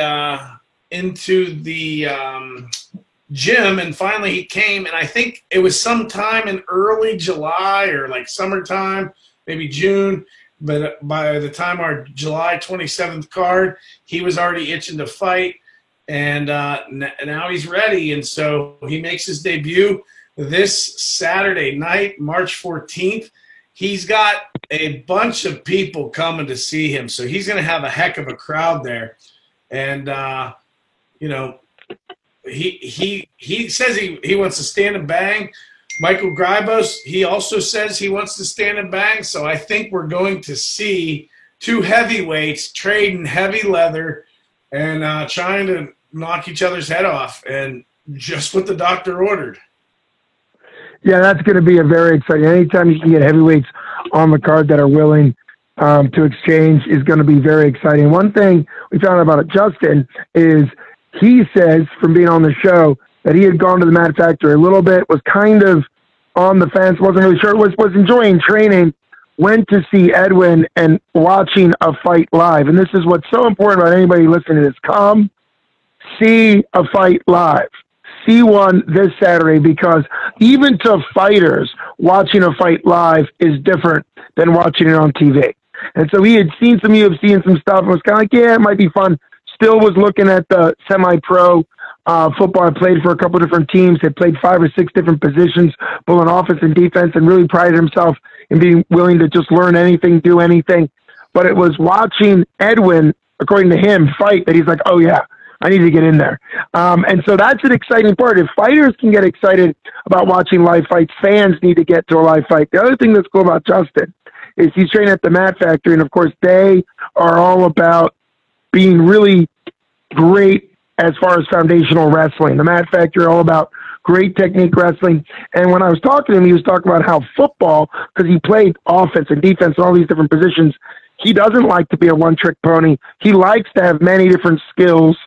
gym, and finally he came, and I think it was sometime in early July or like summertime, maybe June, but by the time our July 27th card, he was already itching to fight, and now he's ready. And so he makes his debut this Saturday night, March 14th. He's got a bunch of people coming to see him, so he's going to have a heck of a crowd there. And he says he wants to stand and bang. Michael Guybos, he also says he wants to stand and bang. So I think we're going to see two heavyweights trading heavy leather and trying to knock each other's head off, and just what the doctor ordered. Yeah, that's going to be a very exciting. Anytime you can get heavyweights on the card that are willing to exchange is going to be very exciting. One thing we found out about Justin is he says from being on the show that he had gone to the Mat Factory a little bit, was kind of on the fence, wasn't really sure, was enjoying training, went to see Edwin and watching a fight live. And this is what's so important about anybody listening to this. Come see a fight live. see one this Saturday, because even to fighters, watching a fight live is different than watching it on TV. And so he had seen some UFC and some stuff and was kind of like, yeah, it might be fun. Still was looking at the semi-pro football. I played for a couple different teams. Had played 5 or 6 different positions, both in offense and defense, and really prided himself in being willing to just learn anything, do anything. But it was watching Edwin, according to him, fight that he's like, oh, yeah, I need to get in there. And so that's an exciting part. If fighters can get excited about watching live fights, fans need to get to a live fight. The other thing that's cool about Justin is he's training at the Mat Factory, and, of course, they are all about being really great as far as foundational wrestling. The Mat Factory are all about great technique wrestling. And when I was talking to him, he was talking about how football, because he played offense and defense and all these different positions, he doesn't like to be a one-trick pony. He likes to have many different skills,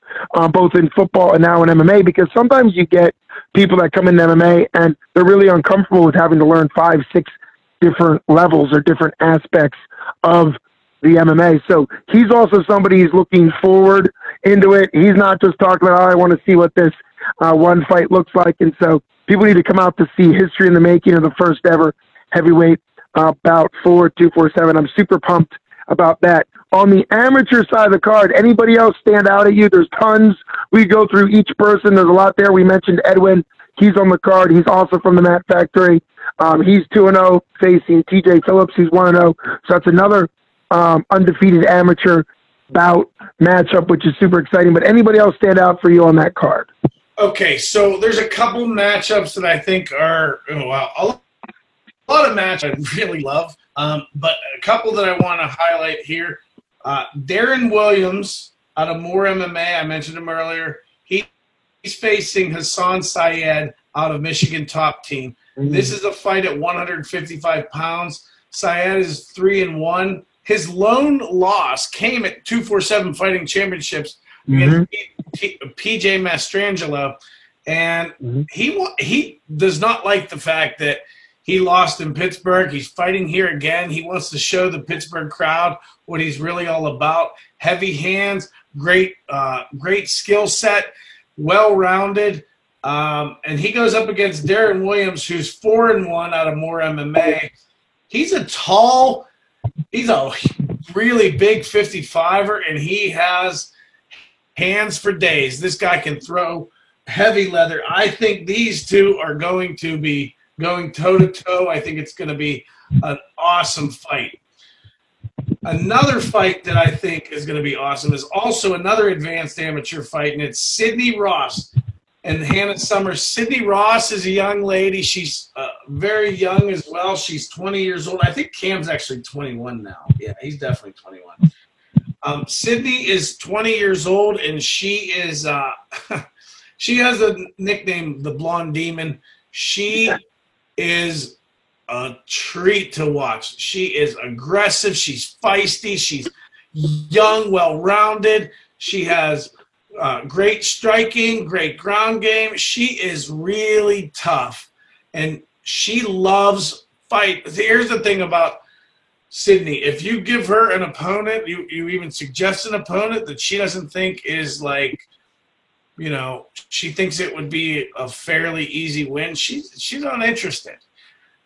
both in football and now in MMA, because sometimes you get people that come into MMA and they're really uncomfortable with having to learn 5, 6 different levels or different aspects of the MMA. So he's also somebody who's looking forward into it. He's not just talking about, oh, I want to see what this one fight looks like. And so people need to come out to see history in the making of the first ever heavyweight bout for 247. I'm super pumped about that. On the amateur side of the card, anybody else stand out at you? There's tons. We go through each person. There's a lot there. We mentioned Edwin. He's on the card. He's also from the Mat Factory. He's 2-0 facing TJ Phillips, who's 1-0. So that's another undefeated amateur bout matchup, which is super exciting. But anybody else stand out for you on that card? Okay, so there's a couple matchups that I think are a lot of matchups I really love, but a couple that I want to highlight here. Darren Williams out of More MMA, I mentioned him earlier. He's facing Hassan Syed out of Michigan Top Team. Mm-hmm. This is a fight at 155 pounds. Syed is 3-1. His lone loss came at 247 Fighting Championships against PJ Mastrangelo, and he does not like the fact that he lost in Pittsburgh. He's fighting here again. He wants to show the Pittsburgh crowd what he's really all about. Heavy hands, great skill set, well-rounded. And he goes up against Darren Williams, who's 4-1 out of More MMA. He's a really big 55er, and he has hands for days. This guy can throw heavy leather. I think these two are going to be going toe-to-toe. I think it's going to be an awesome fight. Another fight that I think is going to be awesome is also another advanced amateur fight, and it's Sydney Ross and Hannah Summers. Sydney Ross is a young lady. She's very young as well. She's 20 years old. I think Cam's actually 21 now. Yeah, he's definitely 21. Sydney is 20 years old, and she is she has a nickname, the Blonde Demon. She is a treat to watch. She is aggressive. She's feisty. She's young, well-rounded. She has great striking, great ground game. She is really tough, and she loves fight. Here's the thing about Sydney. If you give her an opponent, you even suggest an opponent that she doesn't think is like, she thinks it would be a fairly easy win, she's not interested.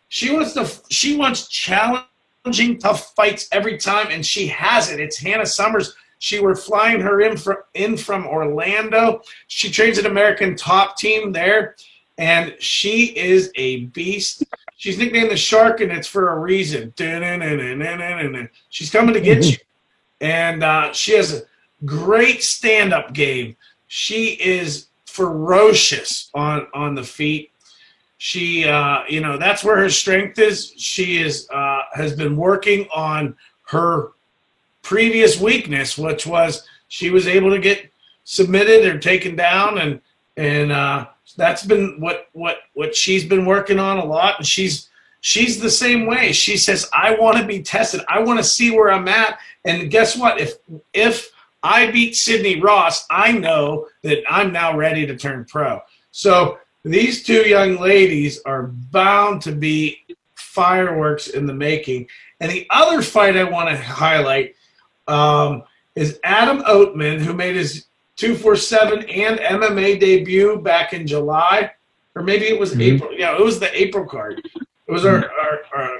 She wants challenging, tough fights every time, and she has it. It's Hannah Summers. We're flying her in from Orlando. She trains at American Top Team there, and she is a beast. She's nicknamed the Shark, and it's for a reason. She's coming to get you. And she has a great stand-up game. She is ferocious on the feet. She, that's where her strength is. She has been working on her previous weakness, which was she was able to get submitted or taken down, and that's been what she's been working on a lot. And she's the same way. She says, I want to be tested. I want to see where I'm at. And guess what? If I beat Sydney Ross, I know that I'm now ready to turn pro. So these two young ladies are bound to be fireworks in the making. And the other fight I want to highlight is Adam Oatman, who made his 247 and MMA debut back in July, or maybe it was April. Yeah, it was the April card. It was our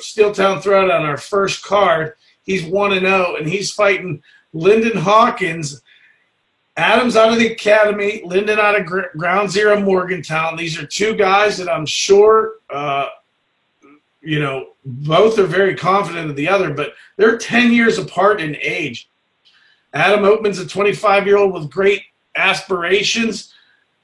Steel Town Throwdown on our first card. He's 1-0, and he's fighting Lyndon Hawkins. Adam's out of the academy, Lyndon out of Ground Zero Morgantown. These are two guys that I'm sure, both are very confident of the other, but they're 10 years apart in age. Adam Oatman's a 25-year-old with great aspirations.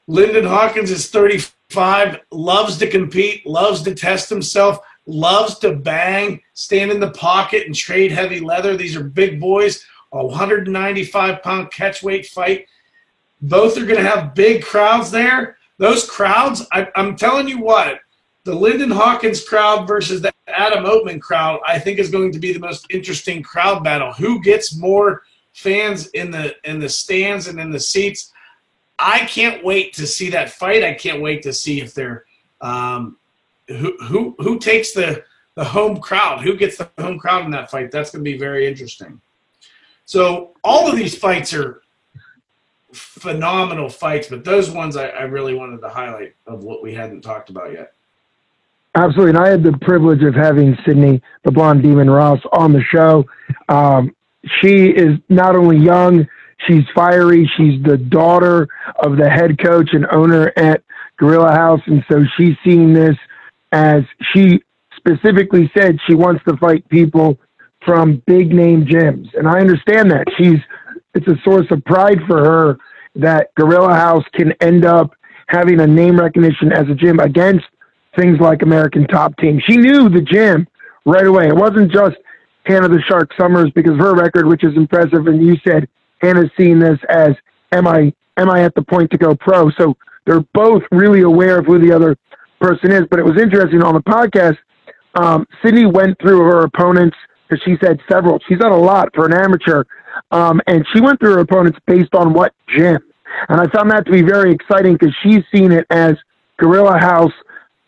Lyndon Hawkins is 35, loves to compete, loves to test himself, loves to bang, stand in the pocket and trade heavy leather. These are big boys, a 195-pound catchweight fight. Both are going to have big crowds there. Those crowds, I'm telling you what, the Lyndon Hawkins crowd versus the Adam Oatman crowd, I think is going to be the most interesting crowd battle. Who gets more fans in the stands and in the seats? I can't wait to see that fight. I can't wait to see if they're who takes the home crowd, who gets the home crowd in that fight. That's going to be very interesting. So all of these fights are phenomenal fights, but those ones I really wanted to highlight of what we hadn't talked about yet. Absolutely, and I had the privilege of having Sydney, the Blonde Demon Ross, on the show. She is not only young, she's fiery. She's the daughter of the head coach and owner at Gorilla House, and so she's seeing this as she specifically said she wants to fight people from big-name gyms. And I understand that. It's a source of pride for her that Gorilla House can end up having a name recognition as a gym against things like American Top Team. She knew the gym right away. It wasn't just Hannah the Shark Summers because of her record, which is impressive. And you said Hannah's seen this as, am I at the point to go pro? So they're both really aware of who the other person is. But it was interesting on the podcast, Sydney went through her opponents because she said several. She's done a lot for an amateur. And she went through her opponents based on what gym. And I found that to be very exciting because she's seen it as Gorilla House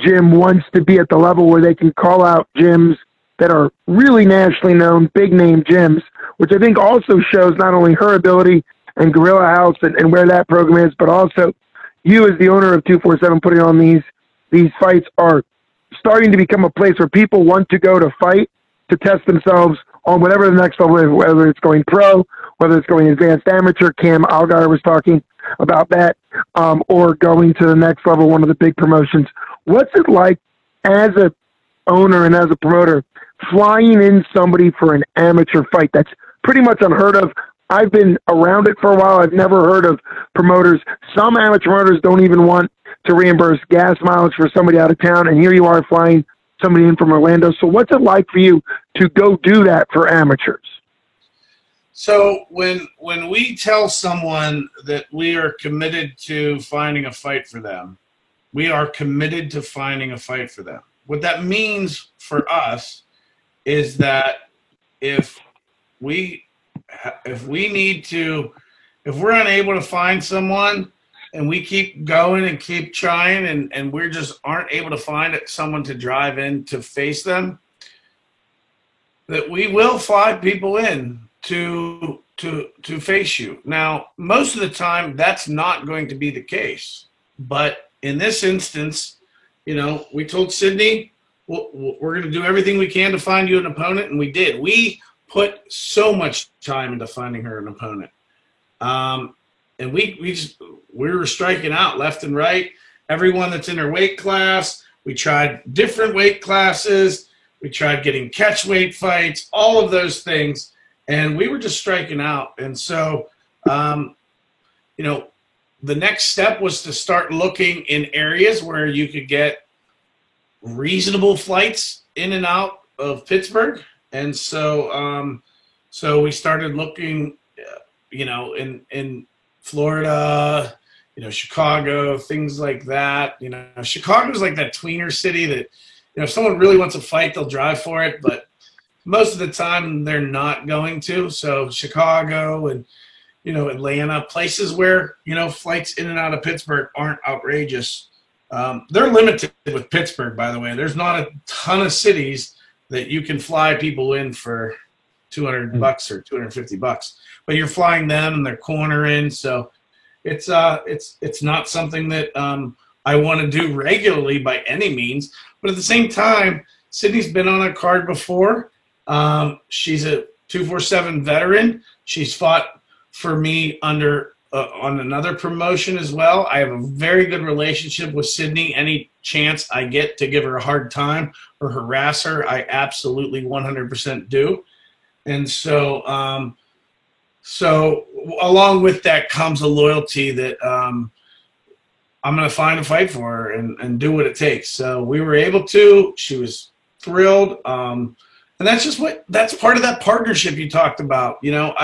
gym wants to be at the level where they can call out gyms that are really nationally known, big-name gyms, which I think also shows not only her ability and Gorilla House and where that program is, but also you as the owner of 247 putting on these fights are starting to become a place where people want to go to fight to test themselves on whatever the next level is, whether it's going pro, whether it's going advanced amateur. Cam Algar was talking about that, or going to the next level, one of the big promotions. What's it like as a owner and as a promoter flying in somebody for an amateur fight? That's pretty much unheard of. I've been around it for a while. I've never heard of promoters. Some amateur promoters don't even want to reimburse gas mileage for somebody out of town, and here you are flying somebody in from Orlando. So what's it like for you to go do that for amateurs? So when we tell someone that we are committed to finding a fight for them, we are committed to finding a fight for them. What that means for us is that if we're unable to find someone and we keep going and keep trying and we just aren't able to find someone to drive in to face them, that we will fly people in to face you. Now, most of the time that's not going to be the case, but in this instance, we told Sydney, we're going to do everything we can to find you an opponent, and we did. We put so much time into finding her an opponent. And we were striking out left and right. Everyone that's in her weight class, we tried different weight classes. We tried getting catch weight fights, all of those things, and we were just striking out. And so, the next step was to start looking in areas where you could get reasonable flights in and out of Pittsburgh. And so we started looking, in Florida, Chicago, things like that. Chicago's like that tweener city that, if someone really wants a fight, they'll drive for it. But most of the time they're not going to. So Chicago and, Atlanta, places where, flights in and out of Pittsburgh aren't outrageous. They're limited with Pittsburgh, by the way. There's not a ton of cities that you can fly people in for $200 or $250, but you're flying them and they're cornering. So, it's not something that I want to do regularly by any means. But at the same time, Sydney's been on a card before. She's a 247 veteran. She's fought for me under on another promotion as well. I have a very good relationship with Sydney. Any chance I get to give her a hard time or harass her, I absolutely 100% do. And so, so along with that comes a loyalty that I'm going to find a fight for her and do what it takes. So we were able to. She was thrilled. And that's part of that partnership you talked about. You know,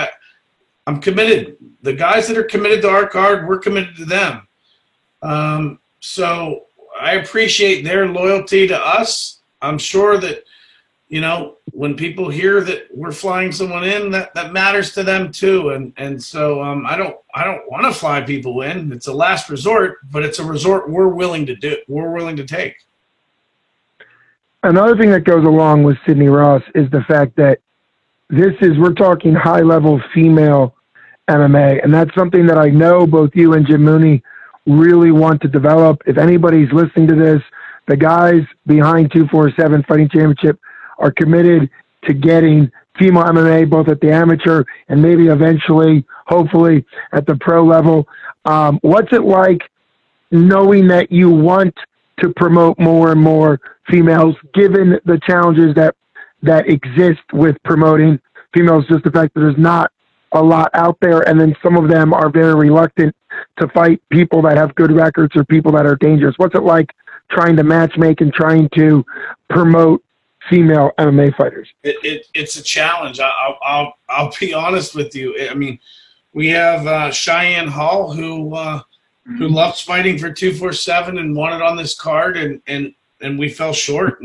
I'm committed. The guys that are committed to our card, we're committed to them. So I appreciate their loyalty to us. I'm sure that, you know, when people hear that we're flying someone in, that matters to them too. And so I don't want to fly people in. It's a last resort, but it's a resort we're willing to do. We're willing to take. Another thing that goes along with Sydney Ross is the fact that we're talking high-level female MMA, and that's something that I know both you and Jim Mooney really want to develop. If anybody's listening to this, the guys behind 247 Fighting Championship are committed to getting female MMA both at the amateur and maybe eventually, hopefully, at the pro level. What's it like knowing that you want to promote more and more females, given the challenges that exist with promoting females, just the fact that there's not a lot out there, and then some of them are very reluctant to fight people that have good records or people that are dangerous? What's it like trying to matchmake and trying to promote female MMA fighters? It's a challenge. I'll be honest with you. I mean, we have Cheyenne Hall who loves fighting for 247 and wanted on this card, and we fell short.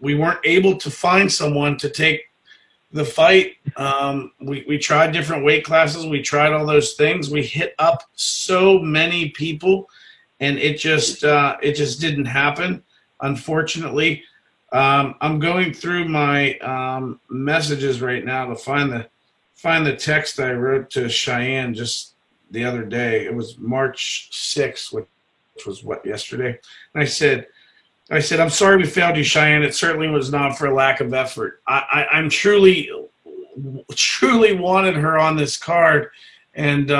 We weren't able to find someone to take the fight. We tried different weight classes. We tried all those things. We hit up so many people, and it just didn't happen, unfortunately. I'm going through my messages right now to find the text I wrote to Cheyenne just the other day. It was March 6th, which was yesterday. And I said, I'm sorry we failed you, Cheyenne. It certainly was not for a lack of effort. I'm truly wanted her on this card, and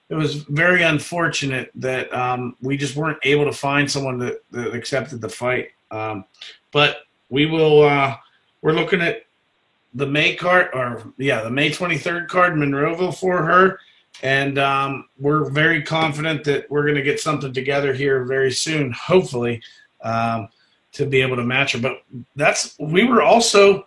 it was very unfortunate that we just weren't able to find someone that accepted the fight. But we will. We're looking at the May card, the May 23rd card in Monroeville for her, and we're very confident that we're going to get something together here very soon, hopefully, to be able to match her. But we were also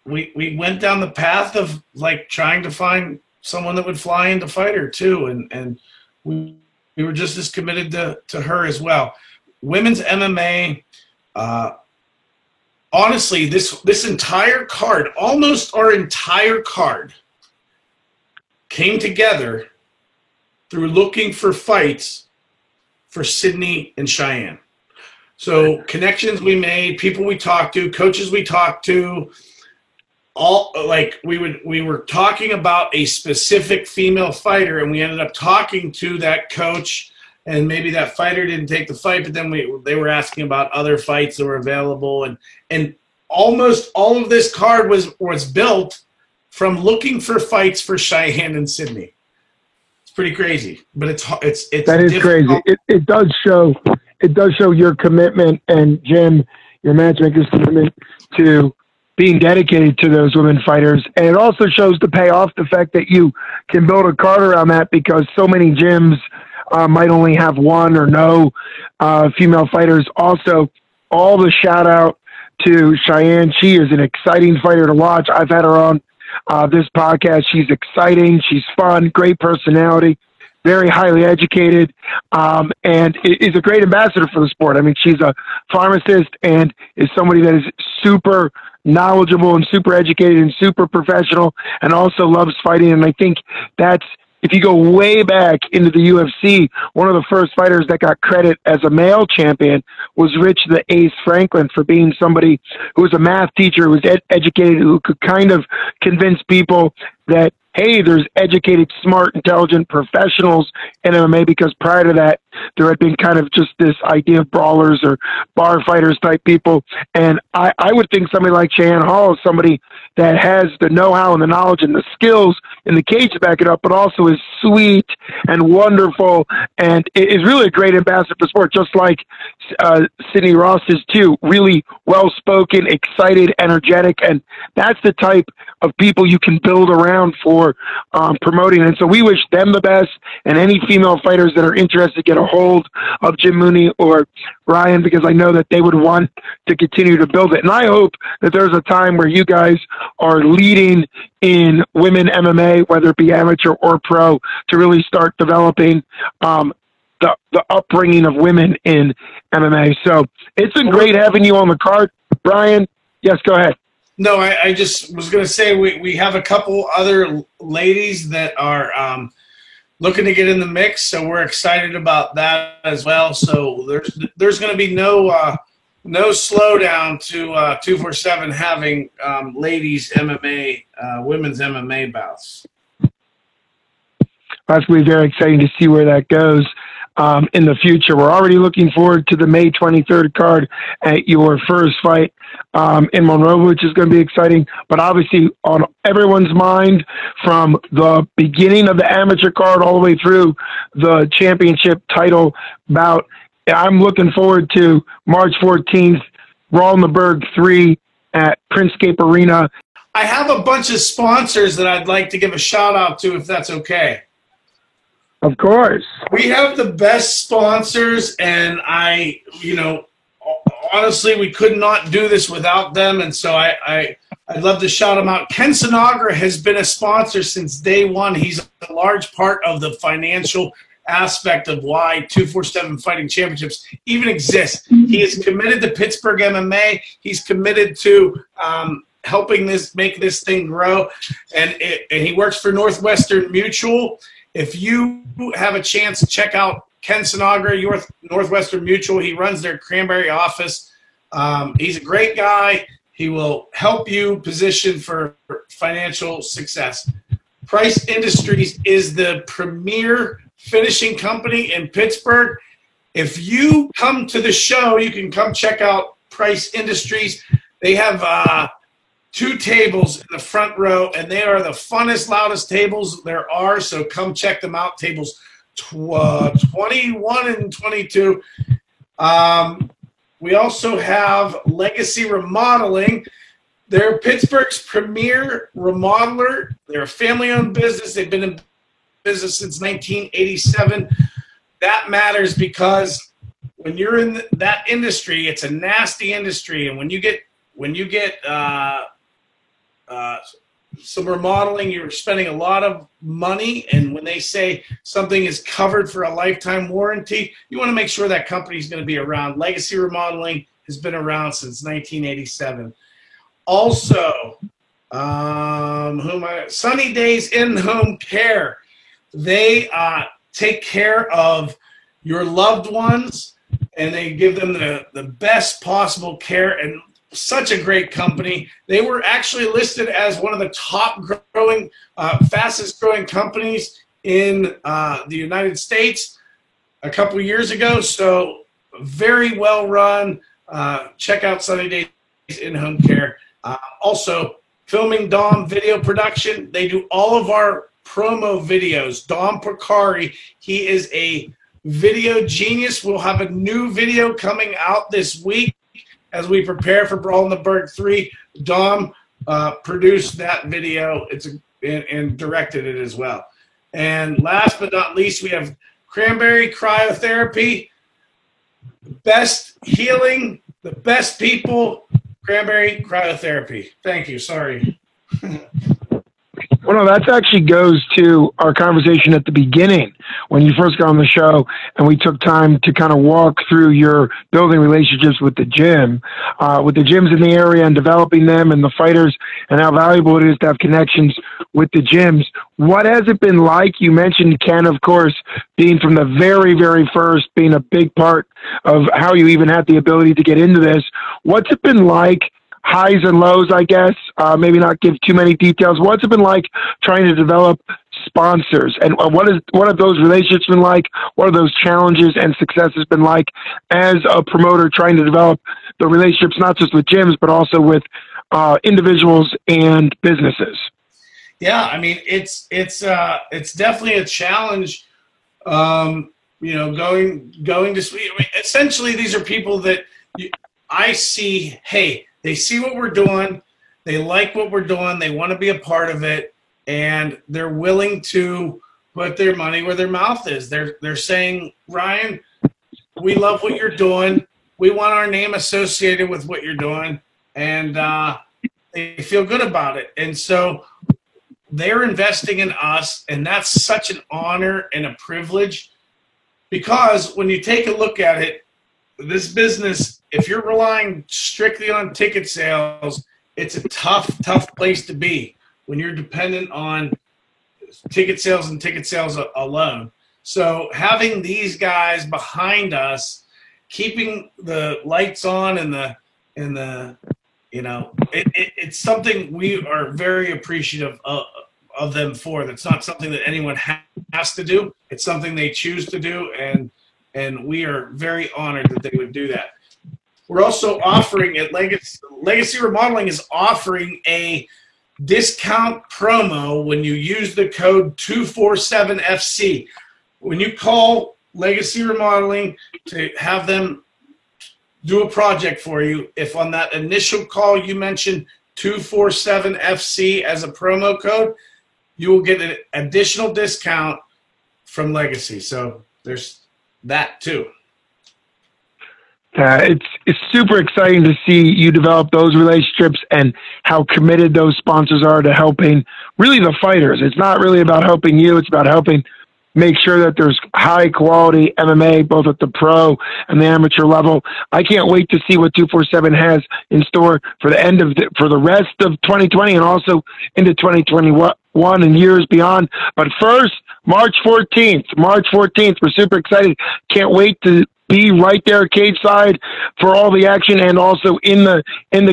we went down the path of like trying to find someone that would fly in to fight her too, and we were just as committed to her as well. Women's MMA. Honestly, this entire card, almost our entire card, came together through looking for fights for Sydney and Cheyenne. So connections we made, people we talked to, coaches we talked to, all like we were talking about a specific female fighter, and we ended up talking to that coach. And maybe that fighter didn't take the fight, but then they were asking about other fights that were available, and almost all of this card was built from looking for fights for Cheyenne and Sydney. It's pretty crazy, but it's that is crazy. It does show your commitment, and Jim, your matchmaker's commitment to being dedicated to those women fighters, and it also shows the payoff, the fact that you can build a card around that, because so many gyms might only have one or no female fighters. Also, all the shout out to Cheyenne. She is an exciting fighter to watch. I've had her on this podcast. She's exciting. She's fun, great personality, very highly educated, and is a great ambassador for the sport. I mean, she's a pharmacist and is somebody that is super knowledgeable and super educated and super professional, and also loves fighting. And I think that's, if you go way back into the UFC, one of the first fighters that got credit as a male champion was Rich the Ace Franklin, for being somebody who was a math teacher, who was educated, who could kind of convince people that, hey, there's educated, smart, intelligent professionals in MMA, because prior to that, there had been kind of just this idea of brawlers or bar fighters type people. And I would think somebody like Cheyenne Hall is somebody that has the know-how and the knowledge and the skills in the cage to back it up, but also is sweet and wonderful and is really a great ambassador for sport, just like Sydney Ross is too. Really well-spoken, excited, energetic, and that's the type of people you can build around for promoting. And so we wish them the best, and any female fighters that are interested get a hold of Jim Mooney or Ryan, because I know that they would want to continue to build it. And I hope that there's a time where you guys are leading in women MMA, whether it be amateur or pro, to really start developing the upbringing of women in MMA. So it's been great having you on the card. Brian, yes, go ahead. No, I just was going to say we have a couple other ladies that are looking to get in the mix, so we're excited about that as well. So there's going to be no slowdown to 247 having ladies MMA, women's MMA bouts. That's going to be very exciting to see where that goes in the future. We're already looking forward to the May 23rd card at your first fight in Monroe, which is going to be exciting. But obviously on everyone's mind from the beginning of the amateur card all the way through the championship title bout, I'm looking forward to March 14th, Raw in the Berg 3 at Princecape Arena. I have a bunch of sponsors that I'd like to give a shout out to, if that's okay. Of course. We have the best sponsors, and honestly, we could not do this without them, and so I'd love to shout them out. Ken Sinagra has been a sponsor since day one. He's a large part of the financial aspect of why 247 Fighting Championships even exists. He is committed to Pittsburgh MMA. He's committed to helping make this thing grow, and he works for Northwestern Mutual. If you have a chance to check out Ken Sinagra, Northwestern Mutual, he runs their Cranberry office. He's a great guy. He will help you position for financial success. Price Industries is the premier finishing company in Pittsburgh. If you come to the show, you can come check out Price Industries. They have 2 tables in the front row, and they are the funnest, loudest tables there are, so come check them out, tables 21 and 22. We also have Legacy Remodeling. They're Pittsburgh's premier remodeler. They're a family-owned business. They've been in business since 1987. That matters because when you're in that industry, it's a nasty industry, and when you get some remodeling, you're spending a lot of money, and when they say something is covered for a lifetime warranty, you want to make sure that company is going to be around. Legacy Remodeling has been around since 1987. Also, Sunny Days In-Home Care. They take care of your loved ones, and they give them the best possible care, and such a great company. They were actually listed as one of the top growing, fastest growing companies in the United States a couple years ago. So very well run. Check out Sunny Days In-Home Care. Also, Filming Dom Video Production. They do all of our promo videos. Dom Porcari, he is a video genius. We'll have a new video coming out this week as we prepare for Brawl in the Berg 3. Dom produced that video and directed it as well. And last but not least, we have Cranberry Cryotherapy. Best healing, the best people, Cranberry Cryotherapy. Thank you. Sorry. Well, no, that actually goes to our conversation at the beginning when you first got on the show, and we took time to kind of walk through your building relationships with the gym, with the gyms in the area and developing them and the fighters, and how valuable it is to have connections with the gyms. What has it been like? You mentioned Ken, of course, being from the very, very first, being a big part of how you even had the ability to get into this. What's it been like highs and lows, I guess. Maybe not give too many details. What's it been like trying to develop sponsors, and what have those relationships been like? What are those challenges and successes been like as a promoter trying to develop the relationships, not just with gyms, but also with individuals and businesses? Yeah, I mean, it's definitely a challenge. Going to essentially, these are people that I see. Hey, they see what we're doing, they like what we're doing, they want to be a part of it, and they're willing to put their money where their mouth is. They're saying, Ryan, we love what you're doing. We want our name associated with what you're doing, and they feel good about it. And so they're investing in us, and that's such an honor and a privilege, because when you take a look at it, this business, if you're relying strictly on ticket sales, it's a tough place to be when you're dependent on ticket sales and ticket sales alone. So having these guys behind us, keeping the lights on it's something we are very appreciative of them for. That's not something that anyone has to do. It's something they choose to do, and we are very honored that they would do that. We're also offering at Legacy Remodeling is offering a discount promo when you use the code 247FC. When you call Legacy Remodeling to have them do a project for you, if on that initial call you mention 247FC as a promo code, you will get an additional discount from Legacy. So there's that too. It's super exciting to see you develop those relationships and how committed those sponsors are to helping really the fighters. It's not really about helping you. It's about helping make sure that there's high quality MMA, both at the pro and the amateur level. I can't wait to see what 247 has in store for the rest of 2020 and also into 2021 and years beyond. But first, March 14th, we're super excited. Can't wait to be right there cage side for all the action and also in the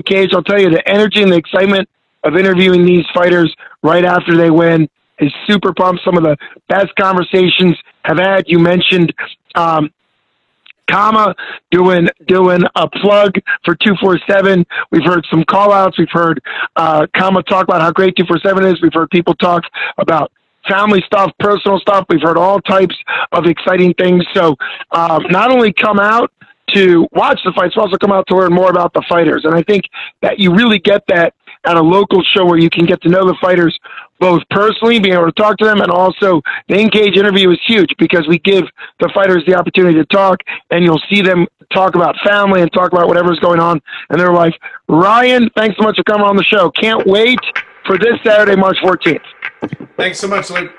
cage. I'll tell you, the energy and the excitement of interviewing these fighters right after they win is super pumped. Some of the best conversations I've had. You mentioned Kama doing a plug for 247. We've heard some call outs. We've heard Kama talk about how great 247 is. We've heard people talk about family stuff, personal stuff. We've heard all types of exciting things. So not only come out to watch the fights, but also come out to learn more about the fighters. And I think that you really get that at a local show where you can get to know the fighters both personally, being able to talk to them, and also the in-cage interview is huge because we give the fighters the opportunity to talk, and you'll see them talk about family and talk about whatever's going on. And they're like, Ryan, thanks so much for coming on the show. Can't wait for this Saturday, March 14th. Thanks so much, Luke.